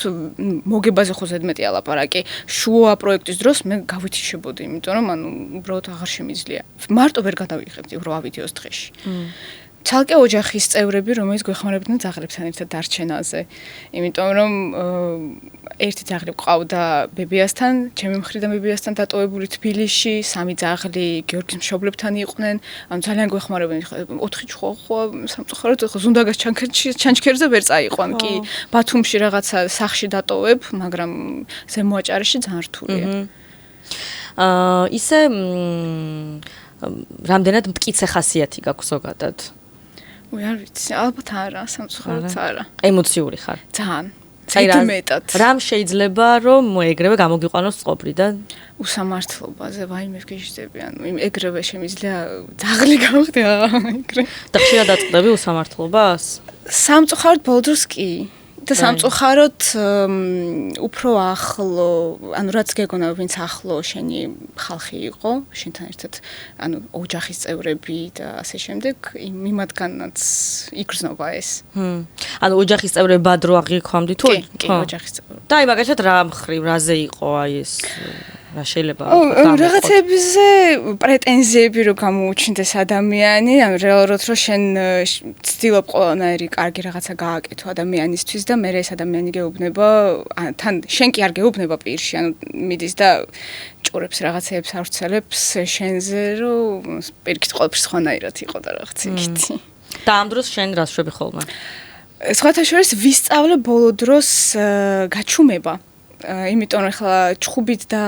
მოგებაზე ხო ზედმეტი ალაპარაკი. შუა პროექტის დროს მე გავითიშებოდი, იმიტომ რომ ანუ უბრალოდ აღარ შემიძლია. მარტო ვერ გადავიღებდი 8 ვიდეოს დღეში. ცალკე ოჯახის წევრები, რომელიც გვეხმარებდნენ ძაღლებთან ერთად დარჩენაზე. იმიტომ რომ ერთი ძაღლი ყავდა ბებიასთან, ჩემი მხრიდან ბებიასთან დატოვებული თბილისში, 3 ძაღლი გიორგის მშობლებთან იყვნენ. ანუ ძალიან გვეხმარებდნენ. 4 ხო სამწუხაროდ ხო ზუნდაგას ჩანჩქერზე ვერ წაიყვან კი. ბათუმში რაღაცა სახლში დატოვებ, მაგრამ ზემო აჭარაში ძალიან რთულია. ისე რამდენად მტკიცე ხასიათი გაქვს ზოგადად? არ ვიცი, ალბათ არა, სამწუხაროდ არა. ემოციური ხარ? ძალიან. მეტად. რამ შეიძლება რომ ეგრევე გამოგიყვანოს წყობრიდან? უსამართლობაზე, ვაიმე ვგეშდები, ანუ ეგრევე შემიძლია ძაღლი გავხდე, ეგრე. და ხშირად დაწყდები უსამართლობას? სამწუხაროდ ბოლო დროს კი. და სამწუხაროდ უფრო ახლო, ანუ რაც გეგონა ვინც ახლო შენი ხალხი იყო, შენთან ერთად, ანუ ოჯახის წევრები და ასე შემდეგ, იმათგანაც იგრძნობა ეს. ანუ ოჯახის წევრები ბადრო აღიქვამდი თუ? კი, ოჯახის წევრები. და აი მაგალითად რა მხრივ, რაზე იყო აი ეს რა შეიძლება რაღაცებზე პრეტენზიები რო გამოუჩნდეს ადამიანი, ანუ რეალურად რო შენ ცდილობ ყველანაირი კარგი რაღაცა გააკეთო ადამიანისთვის და მე ეს ადამიანი გეუბნება, თან შენ კი არ გეუბნება პირში, ანუ მიდის და ჭურებს რაღაცეებს ავრცელებს შენზე, რომ პირიქით ყველაფერს ხვანაირად იყო და რაღაც იქითი. და ამ დროს შენ რას შვები ხოლმე? სხვათა შორის ვისწავლე ბოლო დროს გაჩუმება. იმიტომ რომ ახლა ჩხუბით და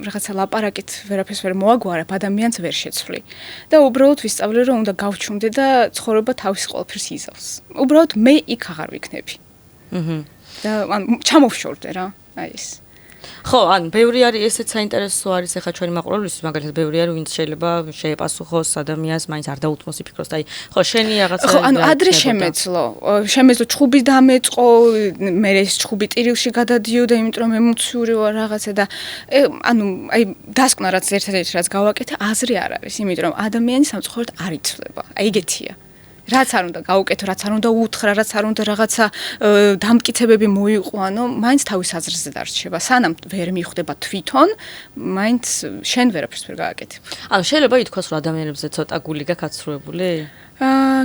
რაღაცა ლაპარაკით ვერაფერს ვერ მოაგვარებ, ადამიანს ვერ შეცვლი. და უბრალოდ ვისწავლე რომ უნდა გავჩუმდე და ცხოვრება თავის ყველაფერს იზავს. უბრალოდ მე იქ აღარ ვიქნები. და ან ჩამოვშორდე რა, აი ეს. ხო, ან ბევრი არის ესეც საინტერესო არის ახლა ჩვენი მაყურებლისთვის, მაგალითად ბევრი არის ვინც შეიძლება შეეპასუხოს ადამიანს, მაინც არ დაუთმოს იფიქროს და აი, ხო, შენი რაღაცა ხო, ანუ ადრე შემეძლო ჩხუბი დამეწყო, მე ეს ჩხუბი ტირილში გადადიოდა, იმიტომ რომ ემოციური ვარ რაღაცა და ანუ აი დასკვნა რაც ერთ-ერთი რაც გავაკეთე, აზრი არ არის, იმიტომ რომ ადამიანი სამწუხაროდ არ იცვლება. აი ეგეთია. რაც არ უნდა გაუკეთო, რაც არ უნდა უთხრა, რაც არ უნდა რაღაცა დამტკიცებები მოიყვანო, მაინც თავის აზრზე დარჩება. სანამ ვერ მიხვდება თვითონ, მაინც შენ ვერაფერს ვერ გააკეთებ. ანუ შეიძლება ითქვას, რომ ადამიანებზე ცოტა გული გაკაცრუებული?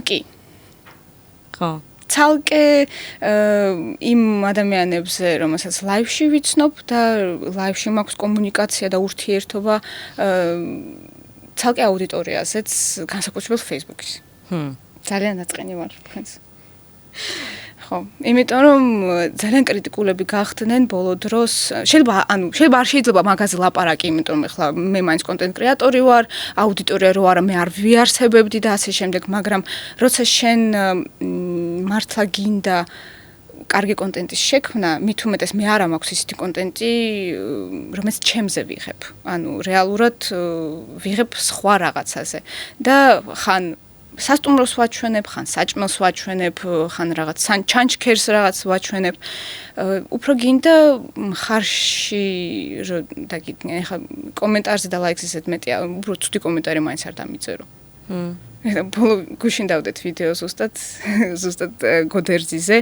კი. ხო. ცალკე იმ ადამიანებზე, რომელსაც ლაივში ვიცნობ და ლაივში მაქვს კომუნიკაცია და ურთიერთობა, ცალკე აუდიტორიაზეც, განსაკუთრებულად Facebook-ის. ძალიან დაწყენი ვარ თქვენს. ხო, იმიტომ რომ ძალიან კრიტიკულები გახდნენ ბოლო დროს. შეიძლება არ შეიძლება მაგაზე ლაპარაკი, იმიტომ რომ ახლა მე მაინც კონტენტ კრეატორი ვარ, აუდიტორია რო არა, მე არ ვიარსებებდი და ასე შემდეგ, მაგრამ როცა შენ მართლა გინდა კარგი კონტენტის შექმნა, მით უმეტეს მე არა მაქვს ისეთი კონტენტი, რომელიც ჩემზე ვიღებ. ანუ რეალურად ვიღებ სხვა რაღაცაზე და ხან სასტუმროს ვაჩვენებ, ხან საჭმელს ვაჩვენებ, ხან რაღაც ჩანჩქერს რაღაც ვაჩვენებ. უფრო გინდა ხარში დაგიდგენ, ახლა კომენტარზე და ლაიქს ისეთ მეტია, უბრალოდ ცუდი კომენტარი მაინც არ დამიწერო. ბოლო გუშინ დავდეთ ვიდეო ზუსტად გოდერძიზე,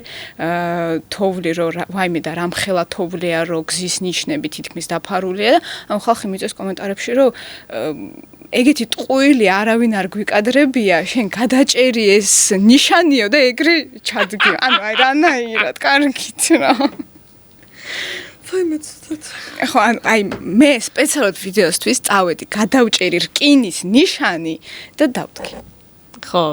თოვლი რო ვაიმე და რამხელა თოვლია რო გზის ნიშნები თითქმის დაფარულია და ამ ხალხი მიწევს კომენტარებში რომ ეგეთი ტყუილი არავინ არ გვიკადრებია, შენ გადაჭერი ეს ნიშანიო და ეგრე ჩადგი. ანუ აი რანაირად, კარგით რა. ხო, აი მე სპეციალურად ვიდეოსთვის წავედი, გადავჭერი რკინის ნიშანი და დავდგე. ხო,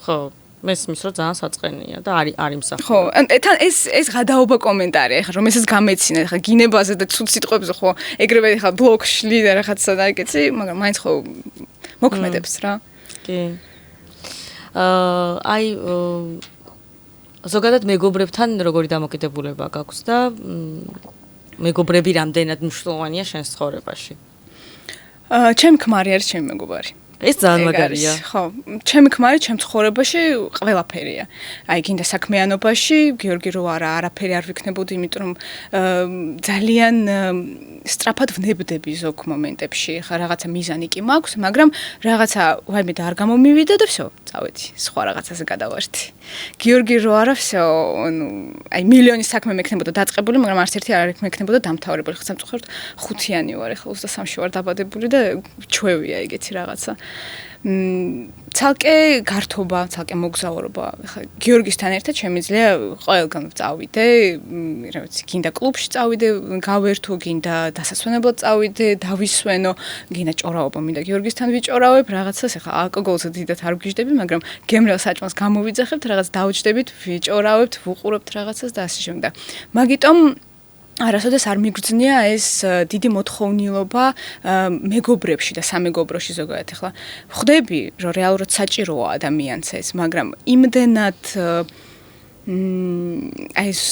ხო, მესმის რომ ძალიან საწყენია და არ იმსახურება. ხო, თან ეს გადაობა კომენტარი, ახლა რომ ესაც გამეცინა, ახლა გინებაზე და ცუდ სიტყვებზე ხო, ეგრევე ახლა ბლოგში და რაღაცა და ეგეთი, მაგრამ მაინც ხო მოქმედებს რა. კი. აი ზოგადად მეგობრებთან როგორი დამოკიდებულება გაქვს და მეგობრები რამდენად მნიშვნელოვანია შენს ცხოვრებაში? ჩემი ქმარი არის ჩემი მეგობარი. ეს ძალიან მაგარია. ხო, ჩემი ქმარი ჩემ ცხოვრებაში ყველაფერია. აი, გინდა საქმიანობაში, გიორგი რო არაფერი არ ვიქნებოდი, იმიტომ რომ ძალიან სწრაფად ვნებდები ზოგ მომენტებში. ხა რაღაცა მიზანი კი მაქვს, მაგრამ რაღაცა ვაიმე და არ გამომივიდა და всё, წავედი. სხვა რაღაცაზე გადავარდი. გიორგი რო არა, всё, ანუ აი მილიონი საქმე მექნებოდა დაწყებული, მაგრამ არც ერთი არ მექნებოდა დამთავრებული. ხა სამწუხაროდ ხუთიანი ვარ, ხა 23-ში ვარ დაბადებული და ჩვევია ეგეთი რაღაცა. ცალკე გართობა, ცალკე მოგზაურობა. ხა გიორგისთან ერთად შემიძლია ყველგან წავიდე, რა ვიცი, გინდა კლუბში წავიდე, გავერთო, გინდა დასასვენებლად წავიდე, დავისვენო, გინდა ჭორაობა, მინდა გიორგისთან ვიჭორავებ, რაღაცას, ხა ალკოგოლზე დიდად არ ვგიჟდები, მაგრამ გემრიელ საჭმელს გამოვიძახებთ, რაღაც დავჯდებით, ვიჭორავებთ, ვუყურებთ რაღაცას და ასე შემდეგ. მაგიტომ არასოდეს არ მიგრძნია ეს დიდი მოთხოვნილობა მეგობრებში და სამეგობროში ზოგადად. ახლა ხვდები, რომ რეალურად საჭიროა ადამიანს ეს, მაგრამ იმდენად აი ეს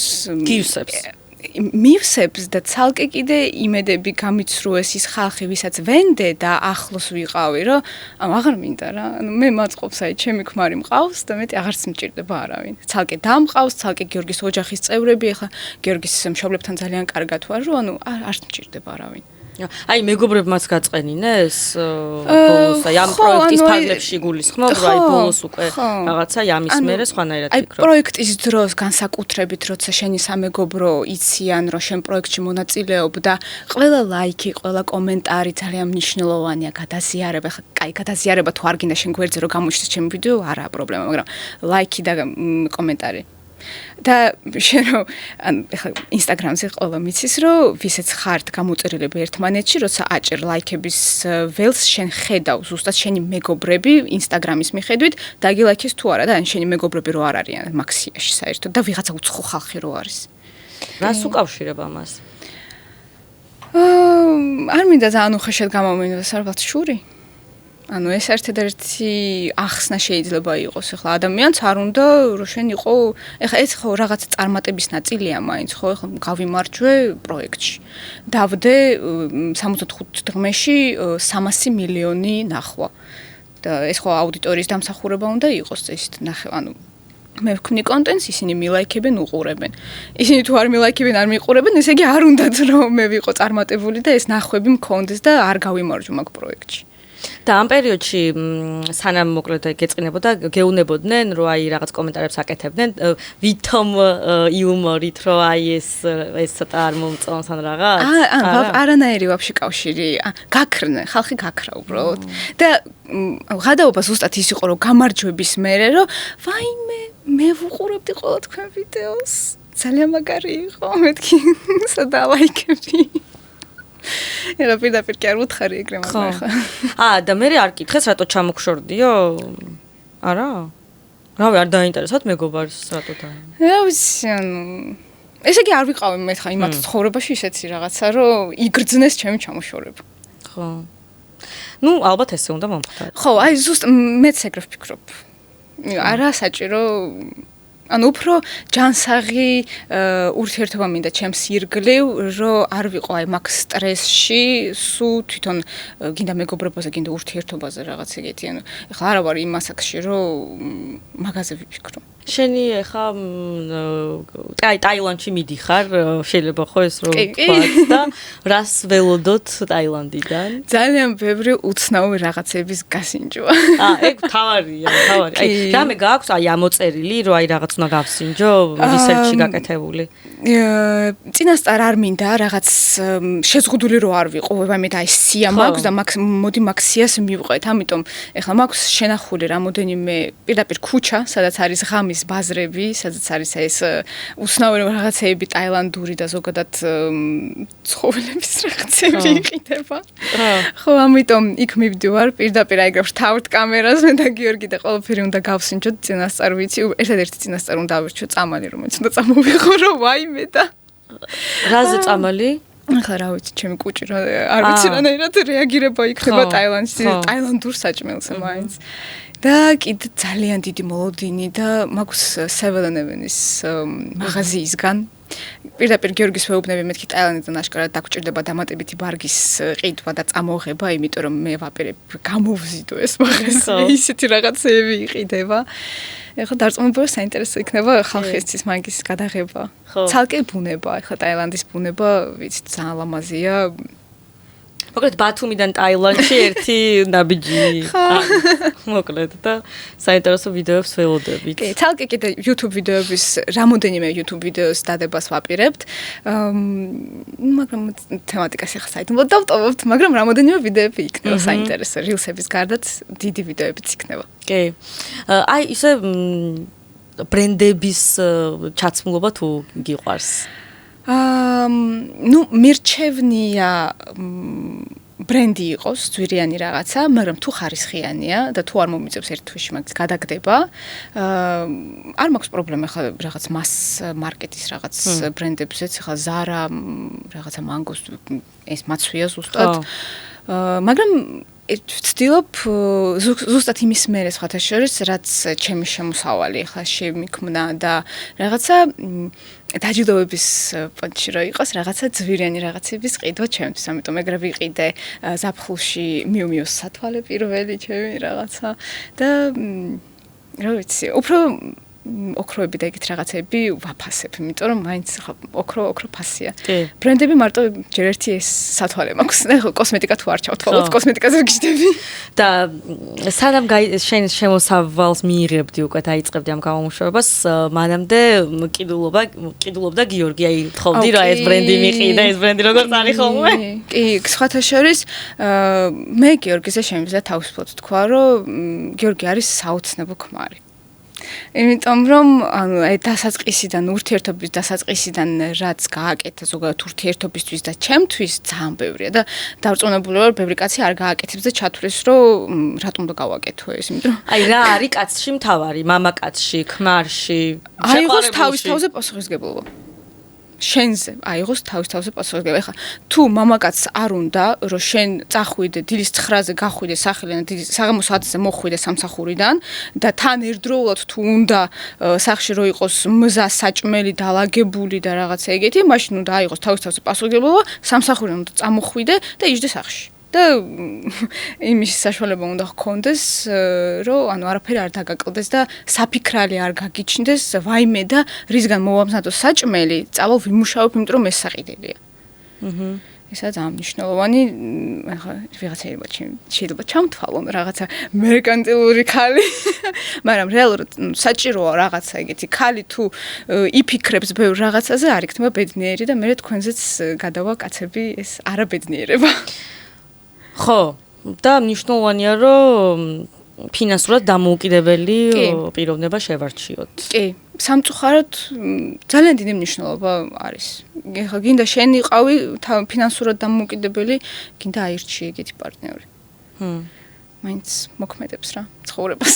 მივსებს და ცალკე კიდე იმედები გამიცრუეს ის ხალხი, ვისაც ვენდე და ახლოს ვიყავი, რომ აღარ მინდა რა. ანუ მე მაწყობს აი ჩემი ქმარი მყავს და მეტი აღარც მჭირდება არავინ. ცალკე დამყავს, ცალკე გიორგის ოჯახის წევრები, ახლა გიორგის მშობლებთან ძალიან კარგად ვარ, რომ ანუ არც მჭირდება არავინ. აი მეგობრებმაც გაწყენინეს ბოლოს აი ამ პროექტის ფარგლებში გულისხმობ რა აი ბოლოს უკვე რაღაცა ამის მერე სხვანაირად აი ფიქრობ. პროექტის დროს განსაკუთრებით როცა შენი სამეგობრო იციან რომ შენ პროექტში მონაწილეობ და ყველა ლაიქი, ყველა კომენტარი ძალიან მნიშვნელოვანია, გადაზიარება, აი გადაზიარება თუ არ გინდა შენ გვერდზე რომ გამოჩნდეს ჩემი ვიდეო, არაა პრობლემა, მაგრამ ლაიქი და კომენტარი და შენ რომ ახლა ინსტაგრამზე ყველა მიცის რომ ვისაც ხართ გამოწერილები ერთმანეთში, როცა აჭერ ლაიქების ველს შენ ხედავ ზუსტად შენი მეგობრები ინსტაგრამის მიხედვით დაგილაიქეს თუ არა და ან შენი მეგობრები რო არ არიან მაქსიაში საერთოდ და ვიღაცა უცხო ხალხი რო არის. რას უკავშირებ ამას? არ მინდა ძალიან უხეშად გამომივიდეს ალბათ შური. ანუ ეს ერთადერთი ახსნა შეიძლება იყოს. ახლა ადამიანს არ უნდა რომ შენ იყო, ახლა ეს ხო რაღაც წარმატების ნაწილია მაინც, ხო, ახლა გავიმარჯვე პროექტში. დავდე 65 დღეში 300 მილიონი ნახვა. და ეს ხო აუდიტორიის დამსახურება უნდა იყოს ესეთ ნახე, ანუ მე ვქმნი კონტენტს, ისინი მილაიქებენ, უყურებენ. ისინი თუ არ მილაიქებენ, არ მიყურებენ, ესე იგი არ უნდათ რომ მე ვიყო წარმატებული და ეს ნახვები მქონდეს და არ გავიმარჯვო მაგ პროექტში. და ამ პერიოდში სანამ მოკლედ გეწყინებოდა, გეუნებოდნენ, რომ აი რაღაც კომენტარებს აკეთებდნენ, ვითომ იუმორით, რომ აი ეს ცოტა არ მომწონს ან რაღაც? არანაირი ვაფშე კავშირი. გაქრნე, ხალხი გაქრა უბრალოდ. და გადაობა ზუსტად ის იყო, რომ გამარჯვების მერე, რომ ვაიმე, მე ვუყურებდი ყველა თქვენ ვიდეოს. ძალიან მაგარი იყო, მეთქი სადალაიქები. ეხლა პირდაპირ კი არ ვუთხარი ეგრე მაგრამ ახლა. და მე არ კითხეს რატო ჩამოგშორდიო? არა? რავი, არ დაინტერესოთ მეგობარს რატო და. რა ვიცი, ანუ ესე იგი არ ვიყავი მე ხა იმათ ცხოვრებაში ისეთი რაღაცა, რომ იგრძნეს ჩემი ჩამოშორება. ხო. ნუ ალბათ ესე უნდა მომხდარიყო. ხო, აი ზუსტ მეც ეგრე ვფიქრობ. არა საჭირო ანუ უფრო ჯანსაღი ურთიერთობა მინდა ჩემს ირგლივ, რომ არ ვიყო აი მაგ სტრესში, სულ თვითონ გინდა მეგობრობაზე, გინდა ურთიერთობაზე რაღაც ეგეთი. ანუ ეხლა არა ვარ იმ ასაკში, რომ მაგაზე ვიფიქრო. შენი ეხა ტაილანდში მიდიხარ, შეიძლება ხო ეს რომ ვთქვათ და რას ველოდოთ ტაილანდიდან? ძალიან ბევრი უცნაური რაღაცების გასინჯვა. ეგ თავარია, თავარი. აი რამე გააქვს აი ამოწერილი, რომ აი რაღაც უნდა გავსინჯო რისერჩი გაკეთებული? წინასწარ არ მინდა რაღაც შეზღუდული რო არ ვიყო, მე და აი სია მაქვს და მოდი მაქსიას მივყვეთ. ამიტომ ეხლა მაქვს შენახული რამოდენიმე პირდაპირ ქუჩა, სადაც არის ღამის ბაზრები, სადაც არის ეს უცნაური რაღაცეები ტაილანდური და ზოგადად ცხოველების რაღაცები იყიდება. ხო, ამიტომ იქ მივდივარ, პირდაპირ აი გვრთავთ კამერას, მე და გიორგი და ყველაფერი უნდა გავსინჯოთ წინასწარ ვიცი, ერთადერთი წინასწარ უნდა ავირჩიო წამალი, რომელიც უნდა წამოვიღო, რომ ვაიმე და რაზე წამალი? ახლა რა ვიცი, ჩემი კუჭი რა არ ვიცი რანაირად რეაგირება იქნება ტაილანდურ საჭმელზე მაინც. და კიდე ძალიან დიდი მოლოდინი და მაქვს 7-Eleven-ის მაღაზიისგან პირდაპირ გიორგის ვეუბნები მეთქი ტაილანდიდან აშკარად დაგჭირდება დამატებითი ბარგის ყიდვა და წამოღება, იმიტომ რომ მე ვაპირებ გამოვზიდო ეს მაღაზია, ისეთი რაღაცეები იყიდება. ეხლა დარწმუნებული საინტერესო იქნება ხალხისთვის მაგის გადაღება. ცალკე ბუნება, ეხლა ტაილანდის ბუნება, ვიცით, ძალიან ლამაზია. მოკლედ ბათუმიდან ტაილანდში ერთი ნაბიჯი. მოკლედ და საინტერესო ვიდეოებს ველოდებით. კი, თალკე კიდე YouTube ვიდეოების რამოდენიმე YouTube ვიდეოს დადებას ვაპირებთ. მაგრამ თემატიკას ახლა საერთოდ დავტოვებთ, მაგრამ რამოდენიმე ვიდეოები იქნება საინტერესო, rilsების გარდაც დიდი ვიდეოებიც იქნება. კი. აი ისე ბრენდების ჩაცმულობა თუ გიყვარს? ну მირჩევნია ბრენდი იყოს ძვირიანი რაღაცა, მაგრამ თუ ხარისხიანია და თუ არ მომიწევს ერთ თვეში მაგის გადაგდება, არ მაქვს პრობლემა ხა რაღაც მას მარკეტის რაღაც ბრენდებზეც, ხა Zara, რაღაცა Mango-s ეს მაცვია ზუსტად. მაგრამ ვცდილობ ზუსტად იმის მერე სხვათა შორის, რაც ჩემი შემოსავალი ხა შემიქმნა და რაღაცა დაჯილდოების პონჩი რო იყოს, რაღაცა ძვირიანი რაღაცების ყიდვა ჩემთვის, ამიტომ ეგრე ვიყიდე ზაფხულში მიუმიოს სათვალე პირველი ჩემი რაღაცა და რა ვიცი, უფრო ოქროები და ეგეთ რაღაცები ვაფასებ, იმიტომ რომ მაინც ხა ოქრო ფასია. ბრენდები მარტო ჯერ ერთი ეს სათვალე მაქვს. ეხლა კოსმეტიკა თუ არ ჩავთვალოთ, კოსმეტიკაზე ვგიჟდები. და სანამ შენ შემოსავალს მიიღებდი უკვე დაიწყებდი ამ გამომუშავებას, მანამდე კიდულობდა გიორგი, აი თხოვდი რა ეს ბრენდი მიყიდა, ეს ბრენდი როგორ წარი ხოლმე? კი, სხვათა შორის მე გიორგიზე შემიძლია თავისუფლად თქვა, რომ გიორგი არის საოცნებო ქმარი. იმიტომ რომ ანუ აი დასაწყისიდან ურთიერთობის დასაწყისიდან რაც გააკეთა ზოგადად ურთიერთობისთვის და ჩემთვის ძალიან ბევრია და დარწმუნებული ვარ ბევრი კაცი არ გააკეთებს და ჩათვლის რომ რატომ და გავაკეთო ეს იმიტომ რომ აი რა არის კაცში მთავარი მამაკაცში ქმარში აიღოს თავის თავზე პასუხისგებლობა შენზე აიღოს თავის თავზე პასუხისგებლობა. ეხლა თუ მამაკაცს არ უნდა რომ შენ წახვიდე დილის 9-ზე გახვიდე სახლიდან დილის საღამოს 10-ზე მოხვიდე სამსახურიდან და თან ერთდროულად თუ უნდა სახლში რო იყოს მზა საჭმელი დალაგებული და რაღაცა ეგეთი, მაშინ უნდა აიღოს თავის თავზე პასუხისგებლობა, სამსახურიდან უნდა წამოხვიდე და იჯდე სახლში. და იმის საშუალება უნდა ჰქონდეს, რომ ანუ არაფერი არ დაგაკლდეს და საფიქრალი არ გაგიჩნდეს, ვაიმე და რისგან მოვამზადო საჭმელი, წავალ ვიმუშავებ, იმიტომ რომ ეს საყიდელია. ესაა ძალიან მნიშვნელოვანი, ახლა ვიღაცაებმა შეიძლება ჩამთვალონ რაღაცა მერკანტილური ქალი, მაგრამ რეალურად საჭიროა რაღაცა ეგეთი ქალი თუ იფიქრებს ბევრ რაღაცაზე, არ იქნება ბედნიერი და მე თქვენზეც გადავა კაცები ეს არაბედნიერება. ხო, და მნიშვნელოვანია, რომ ფინანსურად დამოუკიდებელი პიროვნება შევარჩიოთ. კი, სამწუხაროდ ძალიან დიდი მნიშვნელობა არის. ეხლა გინდა შენ იყავი ფინანსურად დამოუკიდებელი, გინდა აირჩიე ეგეთი პარტნიორი. მაინც მოქმედებს რა ცხოვრებას.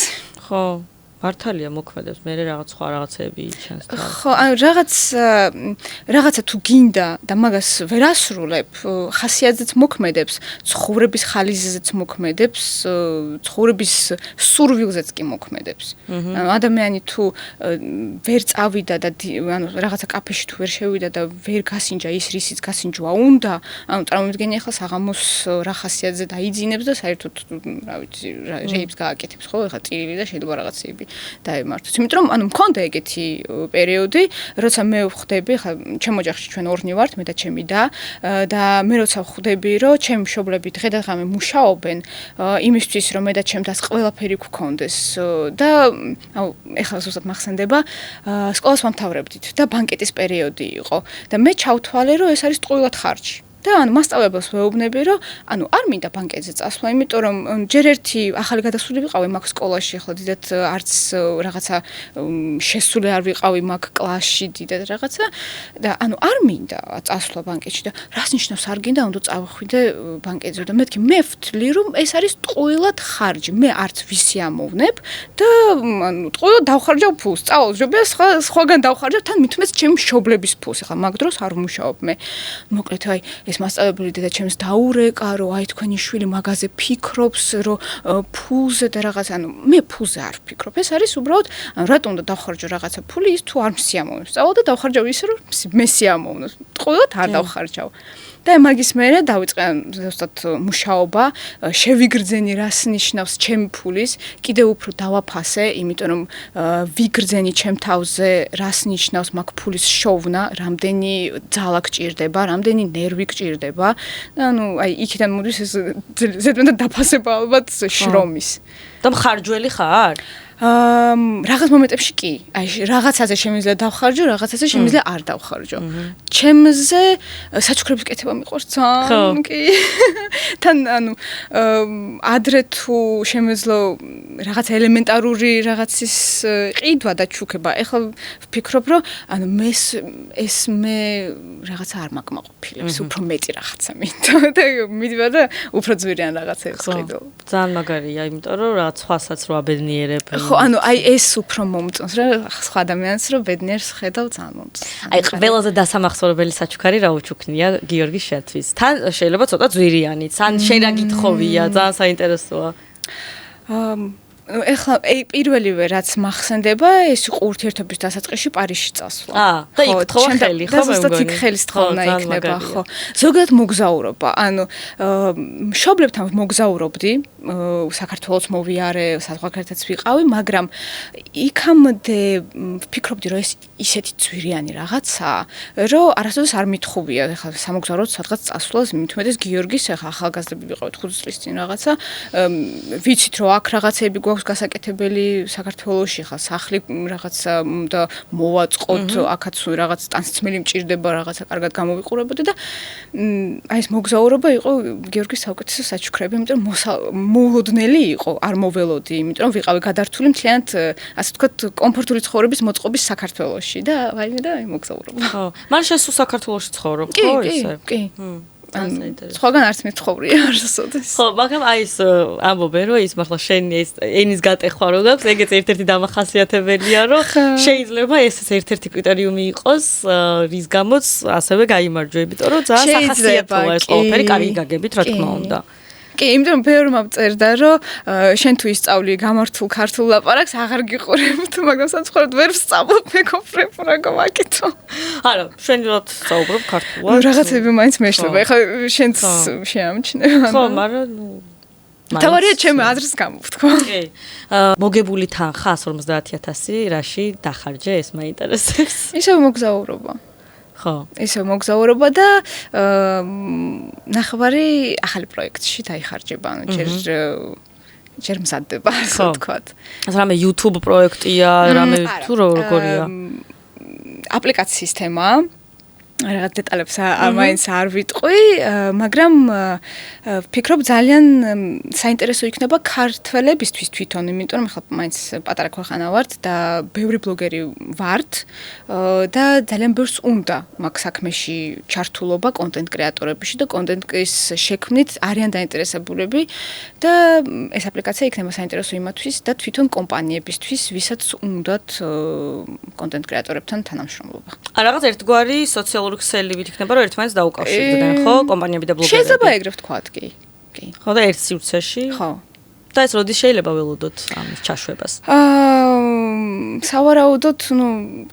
ხო. მართალია მოქმედებს, მე რაღაც სხვა რაღაცები ჩანს თან. ხო, ანუ რაღაცა თუ გინდა და მაგას ვერ ასრულებ, ხასიათზეც მოქმედებს, ცხოვრების ხალისზეც მოქმედებს, ცხოვრების სურვილზეც კი მოქმედებს. ანუ ადამიანი თუ ვერ წავიდა და ანუ რაღაცა კაფეში თუ ვერ შევიდა და ვერ გასინჯა ის რისიც გასინჯვა უნდა, ანუ წარმოვიდგენი ახლა საღამოს რა ხასიათზე დაიძინებს და საერთოდ რა ვიცი, რეიბს გააკეთებს, ხო, ახლა წირილი და შეიძლება რაღაცეები დაემართოს. იმიტომ რომ ანუ მქონდა ეგეთი პერიოდი, როცა მე ვხვდები, ხა ჩემ ოჯახში ჩვენ ორნი ვართ, მე და ჩემი და მე როცა ვხვდები, რომ ჩემი მშობლები დღე და ღამე მუშაობენ იმისთვის, რომ მე და ჩემთას ყველაფერი გქონდეს და ეხლა ზუსტად მახსენდება, სკოლას ვამთავრებდით და ბანკეტის პერიოდი იყო და მე ჩავთვალე, რომ ეს არის ტყუილად ხარჯი. და ანუ მასწავლებელს ვეუბნები, რომ ანუ არ მინდა ბანკეტზე წასვლა, იმიტომ რომ ჯერ ერთი ახალი გადასვლები ვიყავი მაგ სკოლაში, ახლა დიდად არც რაღაცა შესული არ ვიყავი მაგ კლასში დიდად რაღაცა და ანუ არ მინდა წასვლა ბანკეტში და რას ნიშნავს არ გინდა უნდა წავხვიდე ბანკეტზე და მეთქი მე ვთვლი რომ ეს არის ტყუილად ხარჯი, მე არც ვისი ამოვნებ და ანუ ტყუილად დავხარჯავ ფულს, წავალ სხვაგან დავხარჯავ თან მithumes ჩემი მშობლების ფულს, ახლა მაგ დროს არ ვმუშაობ მე. მოკლედ აი ეს მასწავლებელი დედაჩემს დაურეკა, რომ აი თქვენი შვილი მაგაზე ფიქრობს, რომ ფულზე და რაღაც, ანუ მე ფულზე არ ვფიქრობ. ეს არის უბრალოდ, ანუ რატომ უნდა დავხარჯო რაღაცა ფული, ის თუ არ მსიამოვნებს. წავალ და დავხარჯავ ისე, რომ მე სიამოვნოს. ტყუილად არ დავხარჯავ. და მაგის მერე დავიწყე ზუსტად მუშაობა, შევიგრძენი რას ნიშნავს ჩემი ფულის, კიდევ უფრო დავაფასე, იმიტომ რომ ვიგრძენი ჩემ თავზე რას ნიშნავს მაგ ფულის შოვნა, რამდენი ძალა გჭირდება, რამდენი ნერვი გჭირდება. ანუ აი იქიდან მოდის ეს ზედმეტად დაფასება ალბათ შრომის. და მხარჯველი ხარ? რაღაც მომენტებში კი. აი რაღაცაზე შემიძლია დავხარჯო, რაღაცაზე შემიძლია არ დავხარჯო. ჩემზე საჩუქრების კეთება მიყვარს ძალიან, კი. თან ანუ ადრე თუ შემეძლო რაღაც ელემენტარული რაღაცის ყიდვა და ჩუქება. ეხლა ვფიქრობ, რომ ანუ მე რაღაცა არ მაკმაყოფილებს, უფრო მეტი რაღაცა მინდა და მიდივარ და უფრო ძვირიან რაღაცებს ყიდო. ძალიან მაგარია, იმიტომ რომ რაღაც სხვასაც რო აბედნიერებ. ხო, ანუ აი ეს უფრო მომწონს რა სხვა ადამიანს რომ ბედნიერს ხედავ ძალიან მომწონს. აი ყველაზე დასამახსოვრებელი საჩუქარი რა უჩუქნია გიორგი შეთვის. თან შეიძლება ცოტა ძვირიანიც, ან შენ რა გითხოვია, ძალიან საინტერესოა. ეხლა პირველივე რაც მახსენდება, ეს იყო ურთიერთობის დასაწყისში პარიზში წასვლა. და იქ თხოვა ხელი, ხო მე მგონი. ზუსტად იქ ხელის თხოვნა იქნება, ხო. ზოგადად მოგზაურობა, ანუ მშობლებთან მოგზაურობდი, საქართველოს მოვიარე, საზღვარგარეთაც ვიყავი, მაგრამ იქამდე ვფიქრობდი, რომ ეს ისეთი ძვირიანი რაღაცაა, რომ არასოდეს არ მithოვია, ეხლა სამოგზაუროდ სადღაც წასვლას, მithumetes გიორგის ეხლა ახალგაზრდები ვიყავით 5 წლის წინ რაღაცა, ვიცით რომ აქ რაღაცები გვაქვს გასაკეთებელი საქართველოში, ხა სახლი რაღაცა და მოვაწყოთ, აქაც რაღაც ტანსაცმელი მჭირდება, რაღაცა კარგად გამოვიყურებოდი და აი ეს მოგზაურობა იყო გიორგის საუკეთესო საჩუქრები, იმიტომ რომ მოულოდნელი იყო, არ მოველოდი, იმიტომ რომ ვიყავი გადართული მთლიანად, ასე ვთქვათ, კომფორტული ცხოვრების მოწყობის საქართველოში და ვაიმე და მოგზაურობა. ხო. მან შენ სულ საქართველოში ცხოვრობ, ხო ისე? კი. სხვაგან არც მეთხოვრია არსოდეს. ხო, მაგრამ აი ეს ამბობენ რომ ის მართლა შენი ეს ენის გატეხვა რო გაქვს, ეგეც ერთ-ერთი დამახასიათებელია, რომ შეიძლება ეს ერთ-ერთი კრიტერიუმი იყოს, რის გამოც ასევე გაიმარჯვე, იმიტომ რომ ძალიან სახასიათოა ეს ყველაფერი, კარგი გაგებით, რა თქმა უნდა. კი, იმიტომ რომ ბევრმა წერდა, რომ შენ თუ ისწავლი გამართულ ქართულ ლაპარაკს, აღარ გიყურებთ, მაგრამ საცხოვრებლად ვერ ვსწავლობ, მეკობრებ, რა გამაკეთო. არა, შენ რა სწავლობ ქართულად? რაღაცები მაინც მეშლება. ეხლა შენც შეამჩნევ. ხო, მაგრამ ნუ თავარია ჩემი აზრის გამოვთქვა. კი. მოგებული თანხა 150.000, რაში დახარჯე, ეს მაინტერესებს. ისევ მოგზაურობა. ხო. ისევ მოგზაურობა და ნახევარი ახალი პროექტში დაიხარჯება, ანუ ჯერ მზადდება, ასე ვთქვათ. ეს რამე YouTube პროექტია, რამე თუ როგორია? აპლიკაციის თემაა. რაღაც დეტალებს მაინც არ ვიტყვი, მაგრამ ვფიქრობ ძალიან საინტერესო იქნება ქართველებისთვის თვითონ, იმიტომ რომ ხა მაინც პატარა ქვეყანა ვართ და ბევრი ბლოგერი ვართ და ძალიან ბევრს უნდა მაგ საქმეში ჩართულობა კონტენტ კრეატორებში და კონტენტის შექმნით არიან დაინტერესებულები და ეს აპლიკაცია იქნება საინტერესო იმათთვის და თვითონ კომპანიებისთვის, ვისაც უნდათ კონტენტ კრეატორებთან თანამშრომლობა. რაღაც ერთგვარი სოციალური ქსელივით იქნება, რომ ერთმანეთს დაუკავშირდნენ, ხო? კომპანიები და ბლოგერები. შეიძლება ეგრე ვთქვათ, კი. კი. ხო და ერთ სივრცეში? ხო. და ეს როდის შეიძლება ველოდოთ ამის ჩაშვებას? სავარაუდოდ,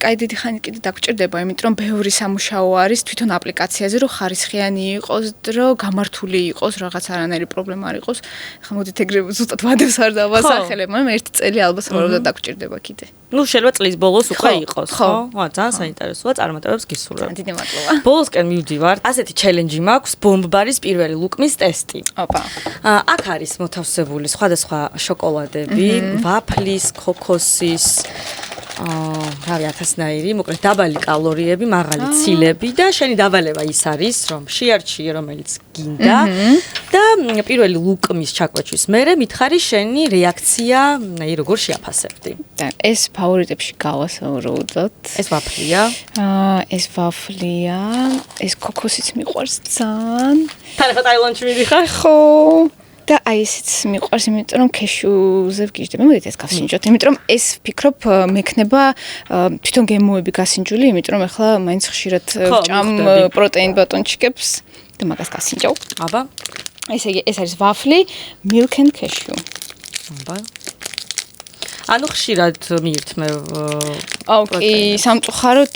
კაი დიდი ხანი კიდე დაგჭირდება, იმიტომ რომ ბევრი სამუშაო არის თვითონ აპლიკაციაზე, რომ ხარისხიანი იყოს, რომ გამართული იყოს, რაღაც არანაირი პრობლემა არ იყოს. ხა მოდით ეგრე ზუსტად ვადებს არ დავასახელებ, მაგრამ ერთი წელი ალბათ სავარაუდოდ დაგჭირდება კიდე. შეიძლება წლის ბოლოს უკვე იყოს, ხო? ძალიან საინტერესოა, წარმატებებს გისურვებ. დიდი მადლობა. ბოლოსკენ მივდივართ. ასეთი ჩელენჯი მაქვს, ბომბარის პირველი ლუკმის ტესტი. ოპა. აქ არის მოთავსებული სხვადასხვა შოკოლადები, ვაფლის, ქოქოსის, რავი, 1000-ნაირი, მოკლედ დაბალი კალორიები, მაღალი ცილები და შენი დავალება ის არის, რომ შეარჩიე რომელიც გინდა და პირველი ლუკმის ჩაკვეთვის მერე მითხარი შენი რეაქცია, აი როგორ შეაფასებდი. და ეს ფავორიტებში გავასაუბროთ. ეს ვაფლია. ეს ვაფლია, ეს ქოქოსიც მიყვარს ძალიან. თან ახლა ტაილანდში მიდიხარ? ხო. და აი ესეც მიყვარს, იმიტომ რომ ქეშუზე ვგიჟდები. მოდით ეს გავსინჯოთ, იმიტომ რომ ეს ვფიქრობ მექნება თვითონ გემოები გასინჯული, იმიტომ რომ ახლა მაინც ხშირად ვჭამ პროტეინ ბატონჩიკებს და მაგას გასინჯავ. აბა. ესე იგი, ეს არის ვაფლი, milk and cashew. აბა. ანუ ხშირად მიირთმევ კი, სამწუხაროდ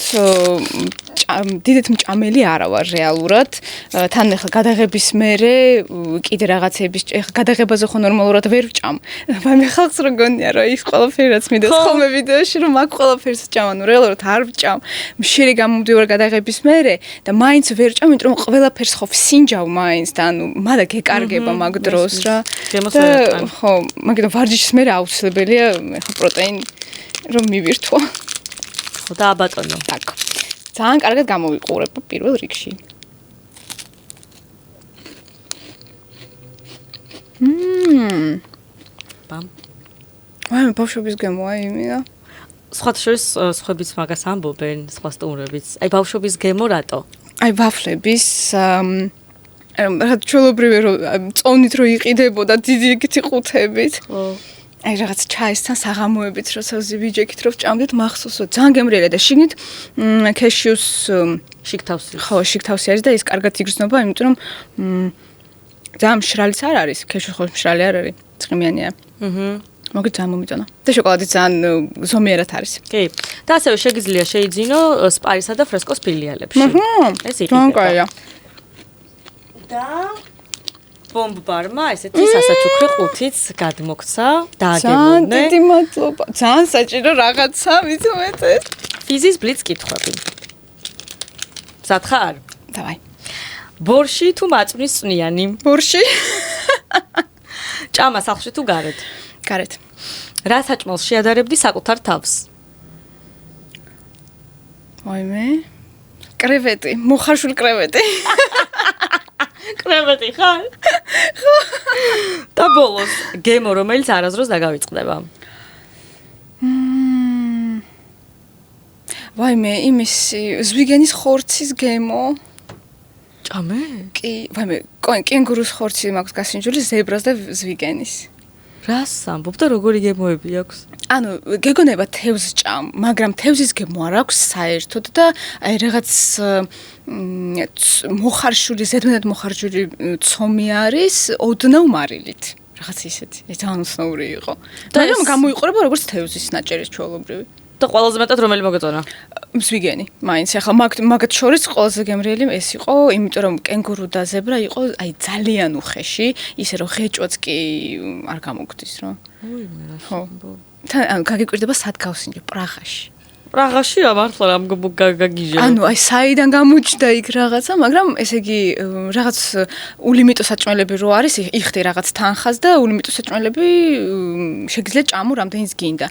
დიდეთ მჭამელი არა ვარ რეალურად. თან ახლა გადაღების მერე კიდე რაღაცების ახლა გადაღებაზე ხო ნორმალურად ვერ ვჭამ. მაგრამ ხალხს რო გონია რომ ის ყველაფერი რაც მიდის ხოლმე ვიდეოში რომ აქ ყველაფერს ვჭამ, ანუ რეალურად არ ვჭამ. მშიერი გამომდივარ გადაღების მერე და მაინც ვერ ვჭამ, იმიტომ რომ ყველაფერს ხო ვსინჯავ მაინც და ანუ მადა გეკარგება მაგ დროს რა. ხო, მაგით ვარჯიშის მერე აუცილებელია ახლა პროტეინი რომ მივირთვა. ხო და აბატონო. так. ძალიან კარგად გამოვიყურებ პირველ რიგში. ბამ. ვაი, ბავშვობის გემოა იმენა. სხვა შორის სხვებიც მაგას ამბობენ, სხვა სტუმრებიც. აი ბავშვობის გემო რატო? აი ვაფლების რა ჩვეულებრივი რომ წონით რო იყიდებოდა დიდი იქით ყუთებით. ხო. აი რაღაც ჩაისთან საღამოებით როცა ვიჯექით რომ ვჭამდით მახსოვსო ძალიან გემრიელია და შიგნით კეშიუს შიგთავსი. ხო, შიგთავსი არის და ის კარგად იგრძნობა, იმიტომ რომ ძალიან მშრალიც არ არის, კეშიუს ხო მშრალი არ არის, ცხიმიანია. მოგეთ ძალიან მომიტანა. და შოკოლადი ძალიან ზომიერად არის. კი. და ასევე შეგიძლია შეიძინო სპარისა და ფრესკოს ფილიალებში. ეს იყიდა. ძალიან კაია. და ბომბარმა ესეთი სასაჩუქრე ყუთიც გადმოგცა და აგებოდნენ. ძალიან დიდი მადლობა. ძალიან საჭირო რაღაცა მithumetes. ფიზის ბლიც კითხვები. მზად ხარ? დავაი. ბორში თუ მაწვნის წვნიანი? ბორში. ჭამა სახლში თუ გარეთ? გარეთ. რა საჭმელს შეადარებდი საკუთარ თავს? ვაიმე. კრევეტი, მოხარშული კრევეტი. კრევეტი ხარ? ხო. და ბოლოს გემო რომელიც არასდროს დაგავიწყდება. ვაიმე, იმის ზვიგენის ხორცის გემო. ჭამე? კი, ვაიმე, კენგურუს ხორცი მაქვს გასინჯული, ზებრას და ზვიგენის. რას ამბობ და როგორი გემოები აქვს? ანუ გეგონება თევზს ჭამ, მაგრამ თევზის გემო არ აქვს საერთოდ და აი რაღაც მოხარშული, ზედმეტად მოხარშული ცომი არის ოდნავ მარილით. რაღაც ისეთი. ეს ძალიან უცნაური იყო. მაგრამ გამოიყურება როგორც თევზის ნაჭერის ჩვეულებრივი. და ყველაზე მეტად რომელი მოგეწონა? ზვიგენი, მაინც. ახლა მაგათ შორის ყველაზე გემრიელი ეს იყო, იმიტომ რომ კენგურუ და ზებრა იყო აი ძალიან უხეში, ისე რომ ღეჭვაც კი არ გამოგდის რა. ოი, მე რა. ხო. თან ანუ გაგიკვირდება სად გავსინჯე პრაღაში. პრაღაში ამართლა რამ გაგიჟე. ანუ აი საიდან გამოჩნდა იქ რაღაცა, მაგრამ ესე იგი რაღაც ულიმიტო საჭმელები რო არის, იხდი რაღაც თანხას და ულიმიტო საჭმელები შეგიძლია ჭამო რამდენიც გინდა.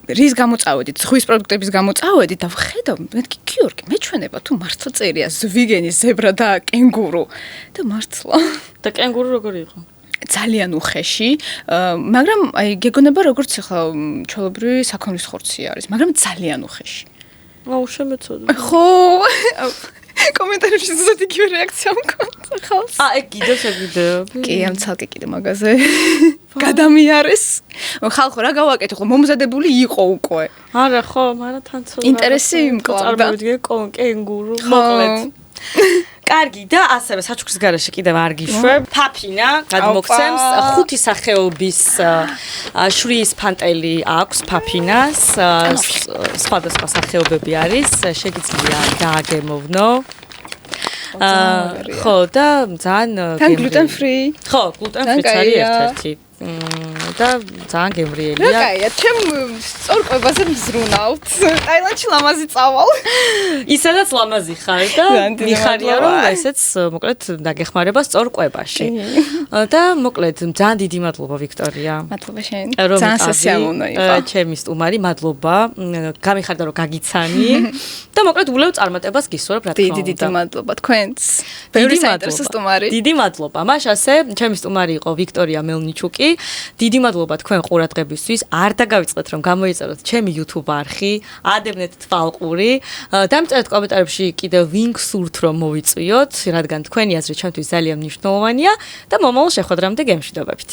რის გამოწავედით, ზღვის პროდუქტების გამოწავედით და ვხედავ, მეთქი გიორგი, მეჩვენება თუ მართლა წერია ზვიგენი, ზებრა და კენგურუ და მართლა. და კენგურუ როგორი იყო? ძალიან უხეში, მაგრამ აი გეგონება როგორც ახლა ჩვეულებრივი საქონლის ხორცი არის, მაგრამ ძალიან უხეში. აუ შემეცოდა. ხო, კომენტარებში ზუსტად იგივე რეაქცია მქონდა ხალხს. ეგ კიდევ შეგვიდეობ. კი, ამ ცალკე კიდე მაგაზე გადამიარეს. ხალხო რა გავაკეთე, ხო მომზადებული იყო უკვე. არა, ხო, მაგრამ თან ცოტა ინტერესი მკლავდა. წარმოვიდგინე კენგურუ, მოკლედ. კარგი და ასევე საჩუქრის garaში კიდევ არ გიშვებ. ფაფინა გადმოგცემს 5 სახეობის შვრიის ფანტელი აქვს ფაფინას. სხვადასხვა სახეობები არის. შეგიძლია გააგემოვნო. ხო და ძალიან თან gluten free. ხო, gluten free არის ერთ-ერთი. და ძალიან გემრიელია. რა კაია, ჩემ სწორკვებაზე მზრუნავთ. ტაილანდში ლამაზი წავალ. ისედაც ლამაზი ხარ და მიხარია რომ ესეც მოკლედ დაგეხმარება სწორკვებაში. და მოკლედ ძალიან დიდი მადლობა ვიქტორია. მადლობა შენ. ძალიან სასიამოვნო იყო. ჩემი სტუმარი, მადლობა. გამიხარდა რომ გაგიცანი და მოკლედ ულევ წარმატებას გისურვებ რა თქმა უნდა. დიდი მადლობა თქვენს. ბევრი საინტერესო სტუმარი. დიდი მადლობა. მაშასე ჩემი სტუმარი იყო ვიქტორია მელნიჩუკი. დიდი მადლობა თქვენ ყურადღებისთვის. არ დაგავიწყდეთ რომ გამოიწეროთ ჩემი YouTube არხი, ადევნეთ თვალყური. დამწერეთ კომენტარებში კიდევ ვინ გსურთ რომ მოვიწვიოთ, რადგან თქვენი აზრი ჩემთვის ძალიან მნიშვნელოვანია და მომავალ შეხვედრამდე გემშვიდობებით.